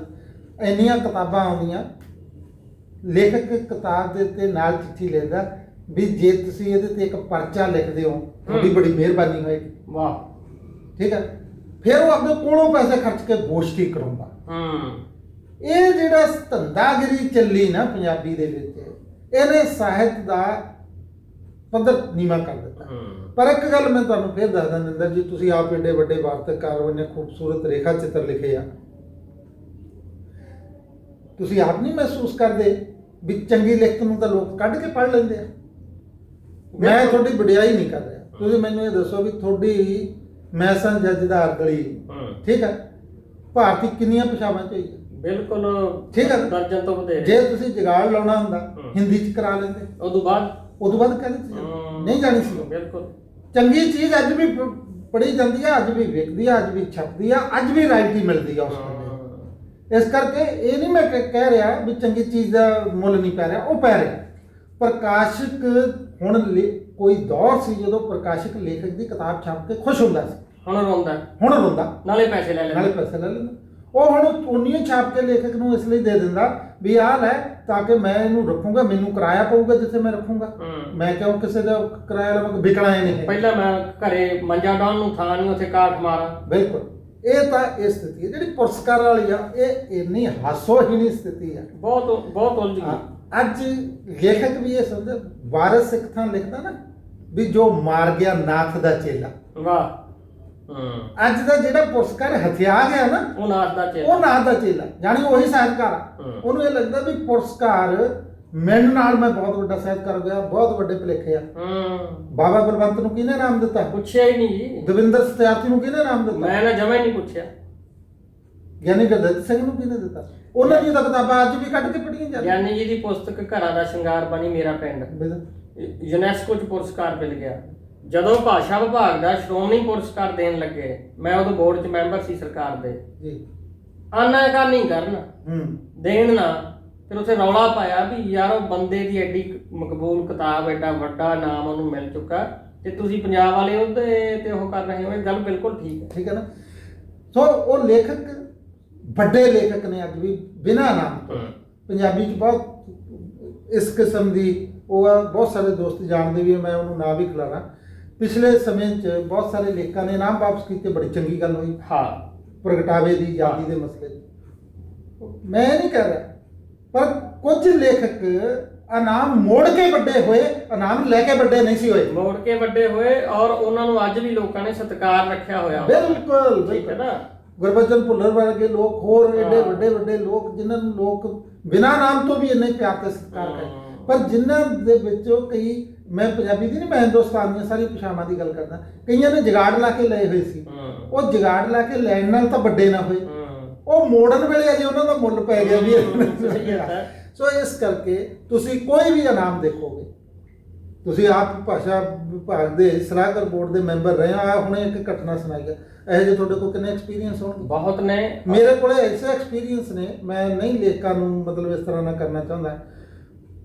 ਇੰਨੀਆਂ ਕਿਤਾਬਾਂ ਆਉਂਦੀਆਂ। ਲੇਖਕ ਕਿਤਾਬ ਦੇ ਉੱਤੇ ਨਾਲ ਚਿੱਠੀ ਲਿਖਦਾ ਵੀ ਜੇ ਤੁਸੀਂ ਇਹਦੇ ਤੇ ਇੱਕ ਪਰਚਾ ਲਿਖਦੇ ਹੋ, ਤੁਹਾਡੀ ਬੜੀ ਮਿਹਰਬਾਨੀ ਹੋਏਗੀ। ਵਾਹ, ਠੀਕ ਹੈ। ਫਿਰ ਉਹ ਆਪਣੇ ਕੋਲੋਂ ਪੈਸੇ ਖਰਚ ਕੇ ਗੋਸ਼ਟੀ ਕਰਾਉਂਦਾ। ਇਹ ਜਿਹੜਾ ਧੰਦਾਗਿਰੀ ਚੱਲੀ ਨਾ ਪੰਜਾਬੀ ਦੇ ਵਿੱਚ, ਇਹਨੇ ਸਾਹਿਤ ਦਾ ਪੱਧਰ ਨੀਵਾਂ ਕਰ ਦਿੱਤਾ। ਪਰ ਇੱਕ ਗੱਲ ਮੈਂ ਤੁਹਾਨੂੰ ਫਿਰ ਦੱਸਦਾ ਨਿੰਦਰ ਜੀ, ਤੁਸੀਂ ਆਪ ਏਡੇ ਵੱਡੇ ਵਾਰਤਕਾਰ ਹੋ, ਇੰਨੇ ਖੂਬਸੂਰਤ ਰੇਖਾ ਚਿੱਤਰ ਲਿਖੇ ਆ। ਤੁਸੀਂ ਆਪ ਨਹੀਂ ਮਹਿਸੂਸ ਕਰਦੇ ਵੀ ਚੰਗੀ ਲਿਖਤ ਨੂੰ ਤਾਂ ਲੋਕ ਕੱਢ ਕੇ ਪੜ੍ਹ ਲੈਂਦੇ ਆ? ਮੈਂ ਤੁਹਾਡੀ ਵਡਿਆਈ ਨਹੀਂ ਕਰ ਰਿਹਾ, ਤੁਸੀਂ ਮੈਨੂੰ ਇਹ ਦੱਸੋ ਵੀ ਤੁਹਾਡੀ ਮੈਸਾਂ ਜੱਜਦਾਰ ਗਲੀ, ਠੀਕ ਹੈ, ਭਾਰਤੀ ਕਿੰਨੀਆਂ ਭਾਸ਼ਾਵਾਂ ਚ ਹੋਈ ਹੈ? ਬਿਲਕੁਲ ਠੀਕ ਹੈ, ਦਰਜਨ ਤੋਂ ਵਧੇਰੇ। ਜੇ ਤੁਸੀਂ ਜਗਾੜ ਲਾਉਣਾ ਹੁੰਦਾ ਹਿੰਦੀ ਚ ਕਰਾ ਲੈਂਦੇ, ਉਦੋਂ ਬਾਅਦ ਕਹਿੰਦੇ ਸੀ ਨਹੀਂ ਜਾਣੀ ਸੀ। ਬਿਲਕੁਲ ਚੰਗੀ ਚੀਜ਼ ਅੱਜ ਵੀ ਪੜ੍ਹੀ ਜਾਂਦੀ ਹੈ, ਅੱਜ ਵੀ ਵਿਕਦੀ ਹੈ, ਅੱਜ ਵੀ ਛਪਦੀ ਹੈ, ਅੱਜ ਵੀ ਰਾਇਲਟੀ ਮਿਲਦੀ ਹੈ ਉਸ ਵੇਲੇ। ਇਸ ਕਰਕੇ ਇਹ ਨਹੀਂ ਮੈਂ ਕਹਿ ਰਿਹਾ ਵੀ ਚੰਗੀ ਚੀਜ਼ ਦਾ ਮੁੱਲ ਨਹੀਂ ਪੈ ਰਿਹਾ, ਉਹ ਪੈ ਰਿਹਾ। ਪ੍ਰਕਾਸ਼ਕ ਹੁਣ ਕੋਈ ਦੌਰ ਸੀ ਜਦੋਂ ਪ੍ਰਕਾਸ਼ਕ ਲੇਖਕ ਦੀ ਕਿਤਾਬ ਛਾਪ ਕੇ ਖੁਸ਼ ਹੁੰਦਾ ਸੀ, ਹੁਣ ਰੋਂਦਾ ਨਾਲੇ ਪੈਸੇ ਲੈ ਲੈਂਦਾ। ਉਹ ਹੁਣ ਉਨੀਆਂ ਛਾਪ ਕੇ ਲੇਖਕ ਨੂੰ ਇਸ ਲਈ ਦੇ ਦਿੰਦਾ ਵੀ ਆਹ ਲੈ ਤਾਂ ਕਿ ਮੈਂ ਇਹਨੂੰ ਰੱਖੂੰਗਾ, ਮੈਨੂੰ ਕਿਰਾਇਆ ਪਊਗਾ ਜਿੱਥੇ ਮੈਂ ਰੱਖੂੰਗਾ, ਮੈਂ ਕਿਉਂ ਕਿਸੇ ਦਾ ਕਿਰਾਇਆ ਲਵਾਂਗਾ, ਵਿਕਣਾ ਇਹ ਨਹੀਂ। ਪਹਿਲਾਂ ਮੈਂ ਘਰੇ ਮੰਜਾ ਡਾਉਣ ਨੂੰ ਥਾਂ ਨਹੀਂ, ਉੱਥੇ ਕਾਠ ਮਾਰਾਂ। ਬਿਲਕੁਲ, ਇਹ ਤਾਂ ਇਹ ਸਥਿਤੀ ਹੈ ਜਿਹੜੀ ਪੁਰਸਕਾਰ ਵਾਲੀ ਆ। ਇਹ ਇੰਨੀ ਹਾਸੋਹੀਣੀ ਸਥਿਤੀ ਹੈ, ਬਹੁਤ ਉਲਝ ਗਈ। ਅੱਜ ਲੇਖਕ ਵੀ ਇਹ ਸਮਝਦਾ, ਵਾਰਿਸ ਸਿੱਖ ਥਾਂ ਲਿਖਦਾ ਨਾ ਵੀ ਜੋ ਮਾਰ ਗਿਆ ਨਾਥ ਦਾ ਚੇਲਾ। ਵਾਹ। ਅੱਜ ਦਾ ਜਿਹੜਾ ਪੁਰਸਕਾਰ ਹਥਿਆ ਗਿਆ ਨਾ, ਉਹ ਨਾਥ ਦਾ ਚੇਲਾ, ਜਾਣੀ ਉਹੀ ਸਾਹਿਤਕਾਰ ਆ। ਉਹਨੂੰ ਇਹ ਲੱਗਦਾ ਵੀ ਪੁਰਸਕਾਰ ਮੈਨੂੰ ਨਾਲ ਮੈਂ ਬਹੁਤ ਵੱਡਾ ਸਾਹਿਤਕਾਰ ਹੋ ਗਿਆ, ਬਹੁਤ ਵੱਡੇ ਭੁਲੇਖੇ ਆ। ਬਾਬਾ ਬਲਵੰਤ ਨੂੰ ਕਿਹਨੇ ਨਾਮ ਦਿੱਤਾ? ਪੁੱਛਿਆ ਹੀ ਨਹੀਂ ਜੀ। ਦਵਿੰਦਰ ਸਤਿਆਰਥੀ ਨੂੰ ਕਿਹਨੇ ਨਾਮ ਦਿੱਤਾ? ਮੈਂ ਨਾ ਜਮਾਂ ਹੀ ਨਹੀਂ ਪੁੱਛਿਆ। ਗਿਆਨੀ ਗੁਰਦਿੱਤ ਸਿੰਘ ਨੂੰ ਕਿਹਨੇ ਦਿੱਤਾ? ਉਹਨਾਂ ਦੀਆਂ ਤਾਂ ਕਿਤਾਬਾਂ ਅੱਜ ਵੀ ਕੱਢ ਕੇ ਪੜ੍ਹੀਆਂ ਜਾਂਦੀਆਂ। ਗਿਆਨੀ ਜੀ ਦੀ ਪੁਸਤਕ ਘਰਾਂ ਦਾ ਸ਼ਿੰਗਾਰ ਬਣੀ ਮੇਰਾ ਪਿੰਡ, ਯੂਨੈਸਕੋ ਚ ਪੁਰਸਕਾਰ ਮਿਲ ਗਿਆ। ਜਦੋਂ ਭਾਸ਼ਾ ਵਿਭਾਗ ਦਾ ਸ਼੍ਰੋਮਣੀ ਪੁਰਸਕਾਰ ਦੇਣ ਲੱਗੇ, ਮੈਂ ਉਦੋਂ ਬੋਰਡ 'ਚ ਮੈਂਬਰ ਸੀ ਸਰਕਾਰ ਦੇ ਜੀ। ਆਨਾਕਾਨੀ ਕਰਨ ਦੇਣ ਨਾ, ਫਿਰ ਉੱਥੇ ਰੌਲਾ ਪਾਇਆ ਵੀ ਯਾਰ ਉਹ ਬੰਦੇ ਦੀ ਐਡੀ ਮਕਬੂਲ ਕਿਤਾਬ, ਐਡਾ ਵੱਡਾ ਨਾਮ ਉਹਨੂੰ ਮਿਲ ਚੁੱਕਾ ਤੇ ਤੁਸੀਂ ਪੰਜਾਬ ਵਾਲੇ ਉਹਦੇ ਤੇ ਉਹ ਕਰ ਰਹੇ ਹੋ। ਇਹ ਗੱਲ ਬਿਲਕੁਲ ਠੀਕ ਹੈ ਨਾ। ਸੋ ਉਹ ਲੇਖਕ, ਵੱਡੇ ਲੇਖਕ ਨੇ ਅੱਜ ਵੀ ਬਿਨਾਂ ਨਾਮ ਤੋਂ ਪੰਜਾਬੀ 'ਚ ਬਹੁਤ ਇਸ ਕਿਸਮ ਦੀ ਉਹ ਬਹੁਤ ਸਾਰੇ ਦੋਸਤ ਜਾਣਦੇ ਵੀ, ਮੈਂ ਉਹਨੂੰ ਨਾਂ ਵੀ ਖਿਲਾਰਾਂ। ਪਿਛਲੇ ਸਮੇਂ 'ਚ ਬਹੁਤ ਸਾਰੇ ਲੇਖਕਾਂ ਨੇ ਨਾਮ ਵਾਪਸ ਕੀਤੇ, ਬੜੀ ਚੰਗੀ ਗੱਲ ਹੋਈ। ਪ੍ਰਗਟਾਵੇ ਦੀ ਆਜ਼ਾਦੀ ਦੇ ਮਸਲੇ 'ਚ ਮੈਂ ਨਹੀਂ ਕਹਿ ਰਿਹਾ, ਪਰ ਕੁਝ ਲੇਖਕ ਇਨਾਮ ਮੋੜ ਕੇ ਵੱਡੇ ਹੋਏ, ਇਨਾਮ ਲੈ ਕੇ ਵੱਡੇ ਨਹੀਂ ਸੀ ਹੋਏ। ਮੋੜ ਕੇ ਵੱਡੇ ਹੋਏ ਔਰ ਉਹਨਾਂ ਨੂੰ ਅੱਜ ਵੀ ਲੋਕਾਂ ਨੇ ਸਤਿਕਾਰ ਰੱਖਿਆ ਹੋਇਆ। ਬਿਲਕੁਲ ਠੀਕ ਹੈ ਨਾ। ਗੁਰਬਚਨ ਭੁੱਲਰ ਵਰਗੇ ਲੋਕ, ਹੋਰ ਏਡੇ ਵੱਡੇ ਲੋਕ ਜਿਨ੍ਹਾਂ ਨੂੰ ਲੋਕ ਬਿਨਾਂ ਨਾਮ ਤੋਂ ਵੀ ਇੰਨੇ ਪਿਆਰ ਤੇ ਸਤਿਕਾਰ ਕਰਦੇ, ਪਰ ਜਿਨ੍ਹਾਂ ਦੇ ਵਿੱਚੋਂ ਕਈ, ਮੈਂ ਪੰਜਾਬੀ ਦੀ ਨਹੀਂ, ਮੈਂ ਹਿੰਦੁਸਤਾਨ ਦੀਆਂ ਸਾਰੀਆਂ ਭਾਸ਼ਾਵਾਂ ਦੀ ਗੱਲ ਕਰਦਾ, ਕਈਆਂ ਨੇ ਜਗਾੜ ਲਾ ਕੇ ਲਏ ਹੋਏ ਸੀ। ਉਹ ਜਗਾੜ ਲਾ ਕੇ ਲੈਣ ਨਾਲ ਤਾਂ ਵੱਡੇ ਨਾ ਹੋਏ, ਉਹ ਮੋੜਨ ਵੇਲੇ ਅਜੇ ਉਹਨਾਂ ਦਾ ਮੁੱਲ ਪੈ ਗਿਆ ਵੀ। ਸੋ ਇਸ ਕਰਕੇ ਤੁਸੀਂ ਕੋਈ ਵੀ ਇਨਾਮ ਦੇਖੋਗੇ, ਤੁਸੀਂ ਆਪ ਭਾਸ਼ਾ ਵਿਭਾਗ ਦੇ ਸਲਾਹਕਾਰ ਬੋਰਡ ਦੇ ਮੈਂਬਰ ਰਹੇ ਆ, ਹੁਣੇ ਇੱਕ ਘਟਨਾ ਸੁਣਾਈ ਹੈ, ਇਹੋ ਜਿਹੇ ਤੁਹਾਡੇ ਕੋਲ ਕਿੰਨੇ ਐਕਸਪੀਰੀਅੰਸ ਹੋਣਗੇ? ਬਹੁਤ ਨੇ। ਮੇਰੇ ਕੋਲ ਐਸੇ ਐਕਸਪੀਰੀਅੰਸ ਨੇ, ਮੈਂ ਨਹੀਂ ਲੇਖਕਾਂ ਨੂੰ ਮਤਲਬ ਇਸ ਤਰ੍ਹਾਂ ਨਾ ਕਰਨਾ ਚਾਹੁੰਦਾ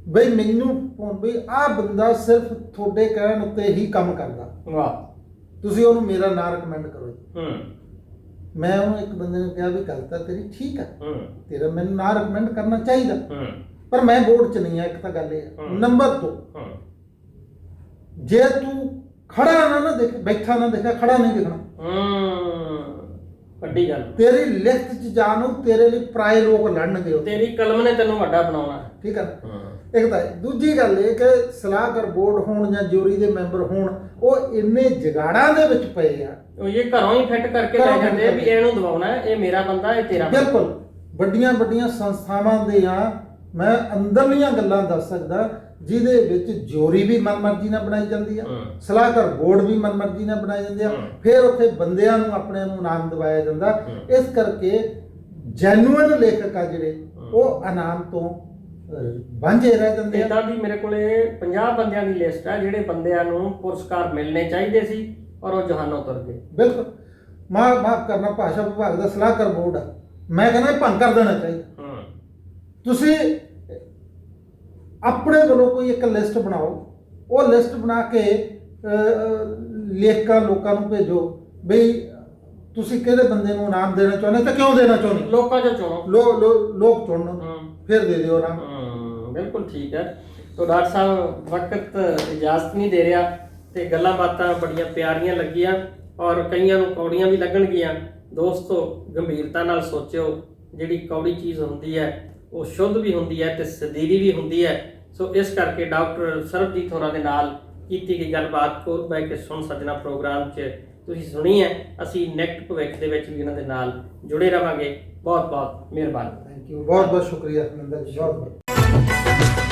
ਬਈ ਮੈਨੂੰ ਵੀ ਆਹ ਬੰਦਾ ਸਿਰਫ ਤੁਹਾਡੇ ਕਹਿਣ ਉੱਤੇ ਹੀ ਕੰਮ ਕਰਦਾ, ਵਾਹ, ਤੁਸੀਂ ਉਹਨੂੰ ਮੇਰਾ ਨਾਂ ਰეკਮੈਂਡ ਕਰੋ। ਮੈਂ ਉਹਨੂੰ ਇੱਕ ਬੰਦੇ ਨੇ ਕਿਹਾ ਵੀ ਗੱਲ ਤਾਂ ਤੇਰੀ ਠੀਕ ਹੈ, ਤੇਰਾ ਮੈਨੂੰ ਨਾਂ ਰეკਮੈਂਡ ਕਰਨਾ ਚਾਹੀਦਾ, ਪਰ ਮੈਂ ਬੋਰਡ 'ਚ ਨਹੀਂ ਆ। ਇੱਕ ਤਾਂ ਗੱਲ ਇਹ ਹੈ। ਨੰਬਰ 2, ਜੇ ਤੂੰ ਖੜਾ ਨਾ ਦੇਖ, ਬੈਠਾ ਨਾ ਦੇਖਿਆ, ਖੜਾ ਨਹੀਂ ਦਿਖਣਾ। ਵੱਡੀ ਗੱਲ, ਤੇਰੀ ਲਿਖਤ 'ਚ ਜਾਣੋ, ਤੇਰੇ ਲਈ ਪਰਾਏ ਲੋਕ ਲੜਨਗੇ, ਤੇਰੀ ਕਲਮ ਨੇ ਤੈਨੂੰ ਵੱਡਾ ਬਣਾਉਣਾ। ਠੀਕ ਹੈ। ਇੱਕ ਤਾਂ ਦੂਜੀ ਗੱਲ ਇਹ ਕਿ ਸਲਾਹਕਾਰ ਬੋਰਡ ਹੋਣ ਜਾਂ ਜੂਰੀ ਦੇ ਮੈਂਬਰ ਹੋਣ, ਉਹ ਇੰਨੇ ਜਗਾੜਾਂ ਦੇ ਵਿੱਚ ਪਏ ਆ, ਉਹ ਇਹ ਘਰੋਂ ਹੀ ਫਿੱਟ ਕਰਕੇ ਲੈ ਜਾਂਦੇ ਵੀ ਇਹਨੂੰ ਦਬਾਉਣਾ, ਇਹ ਮੇਰਾ ਬੰਦਾ, ਇਹ ਤੇਰਾ। ਬਿਲਕੁਲ, ਵੱਡੀਆਂ ਸੰਸਥਾਵਾਂ ਦੇ ਆ, ਮੈਂ ਅੰਦਰਲੀਆਂ ਗੱਲਾਂ ਦੱਸ ਸਕਦਾ ਜਿਹਦੇ ਵਿੱਚ ਜੋਰੀ ਵੀ ਮਨਮਰਜ਼ੀ ਨਾਲ ਬਣਾਈ ਜਾਂਦੀ ਆ, ਸਲਾਹਕਾਰ ਬੋਰਡ ਵੀ ਮਨਮਰਜ਼ੀ ਨਾਲ ਬਣਾਏ ਜਾਂਦੇ ਆ, ਫਿਰ ਉੱਥੇ ਬੰਦਿਆਂ ਨੂੰ ਆਪਣੇ ਨੂੰ ਇਨਾਮ ਦਿਵਾਇਆ ਜਾਂਦਾ। ਇਸ ਕਰਕੇ ਜੈਨੂਅਨ ਲੇਖਕ ਆ ਜਿਹੜੇ, ਉਹ ਇਨਾਮ ਤੋਂ ਵਾਂਝੇ ਰਹਿ ਜਾਂਦੇ ਆ। ਇਦਾਂ ਦੀ ਮੇਰੇ ਕੋਲੇ 50 ਬੰਦਿਆਂ ਦੀ ਲਿਸਟ ਆ ਜਿਹੜੇ ਬੰਦਿਆਂ ਨੂੰ ਪੁਰਸਕਾਰ ਮਿਲਣੇ ਚਾਹੀਦੇ ਸੀ ਔਰ ਉਹ ਜਹਾਨੋਂ ਤੁਰ ਗਏ। ਬਿਲਕੁਲ, ਮਾਫ ਕਰਨਾ, ਭਾਸ਼ਾ ਵਿਭਾਗ ਦਾ ਸਲਾਹਕਾਰ ਬੋਰਡ ਆ, ਮੈਂ ਕਹਿੰਦਾ ਇਹ ਭੰਗ ਕਰ ਦੇਣਾ ਚਾਹੀਦਾ। ਤੁਸੀਂ ਆਪਣੇ ਵੱਲੋਂ ਕੋਈ ਇੱਕ ਲਿਸਟ ਬਣਾਓ, ਉਹ ਲਿਸਟ ਬਣਾ ਕੇ ਲੇਖਕਾਂ ਲੋਕਾਂ ਨੂੰ ਭੇਜੋ ਬਈ ਤੁਸੀਂ ਕਿਹੜੇ ਬੰਦੇ ਨੂੰ ਇਨਾਮ ਦੇਣਾ ਚਾਹੁੰਦੇ ਤੇ ਕਿਉਂ ਦੇਣਾ ਚਾਹੁੰਦੇ, ਲੋਕਾਂ 'ਚੋਂ ਚੁਣੋ, ਲੋਕ ਚੁਣਨ, ਫਿਰ ਦੇ ਦਿਓ ਇਨਾਮ। ਬਿਲਕੁਲ ਠੀਕ ਹੈ। ਤਾਂ ਡਾਕਟਰ ਸਾਹਿਬ, ਵਕਤ ਇਜਾਜ਼ਤ ਨਹੀਂ ਦੇ ਰਿਹਾ ਤੇ ਗੱਲਾਂ ਬਾਤਾਂ ਬੜੀਆਂ ਪਿਆਰੀਆਂ ਲੱਗੀਆਂ ਔਰ ਕਈਆਂ ਨੂੰ ਕੌੜੀਆਂ ਵੀ ਲੱਗਣਗੀਆਂ। ਦੋਸਤੋ, ਗੰਭੀਰਤਾ ਨਾਲ ਸੋਚਿਓ, ਜਿਹੜੀ ਕੌੜੀ ਚੀਜ਼ ਹੁੰਦੀ ਹੈ ਉਹ ਸ਼ੁੱਧ ਵੀ ਹੁੰਦੀ ਹੈ ਤੇ ਸਦੀਵੀ ਵੀ ਹੁੰਦੀ ਹੈ। ਸੋ ਇਸ ਕਰਕੇ ਡਾਕਟਰ ਸਰਬਜੀਤ ਹੋਰਾਂ ਦੇ ਨਾਲ ਕੀਤੀ ਗਈ ਗੱਲਬਾਤ ਕੋਲ ਬਹਿ ਕੇ ਸੁਣ ਸੱਜਣਾ ਪ੍ਰੋਗਰਾਮ 'ਚ ਤੁਸੀਂ ਸੁਣੀ ਹੈ। ਅਸੀਂ ਨੈਕਸਟ ਭਵਿੱਖ ਦੇ ਵਿੱਚ ਵੀ ਇਹਨਾਂ ਦੇ ਨਾਲ ਜੁੜੇ ਰਵਾਂਗੇ। ਬਹੁਤ ਬਹੁਤ ਮਿਹਰਬਾਨੀ। ਥੈਂਕ ਯੂ, ਬਹੁਤ ਬਹੁਤ ਸ਼ੁਕਰੀਆ ਅਨਿੰਦਰ ਜੀ, ਬਹੁਤ ਬਹੁਤ।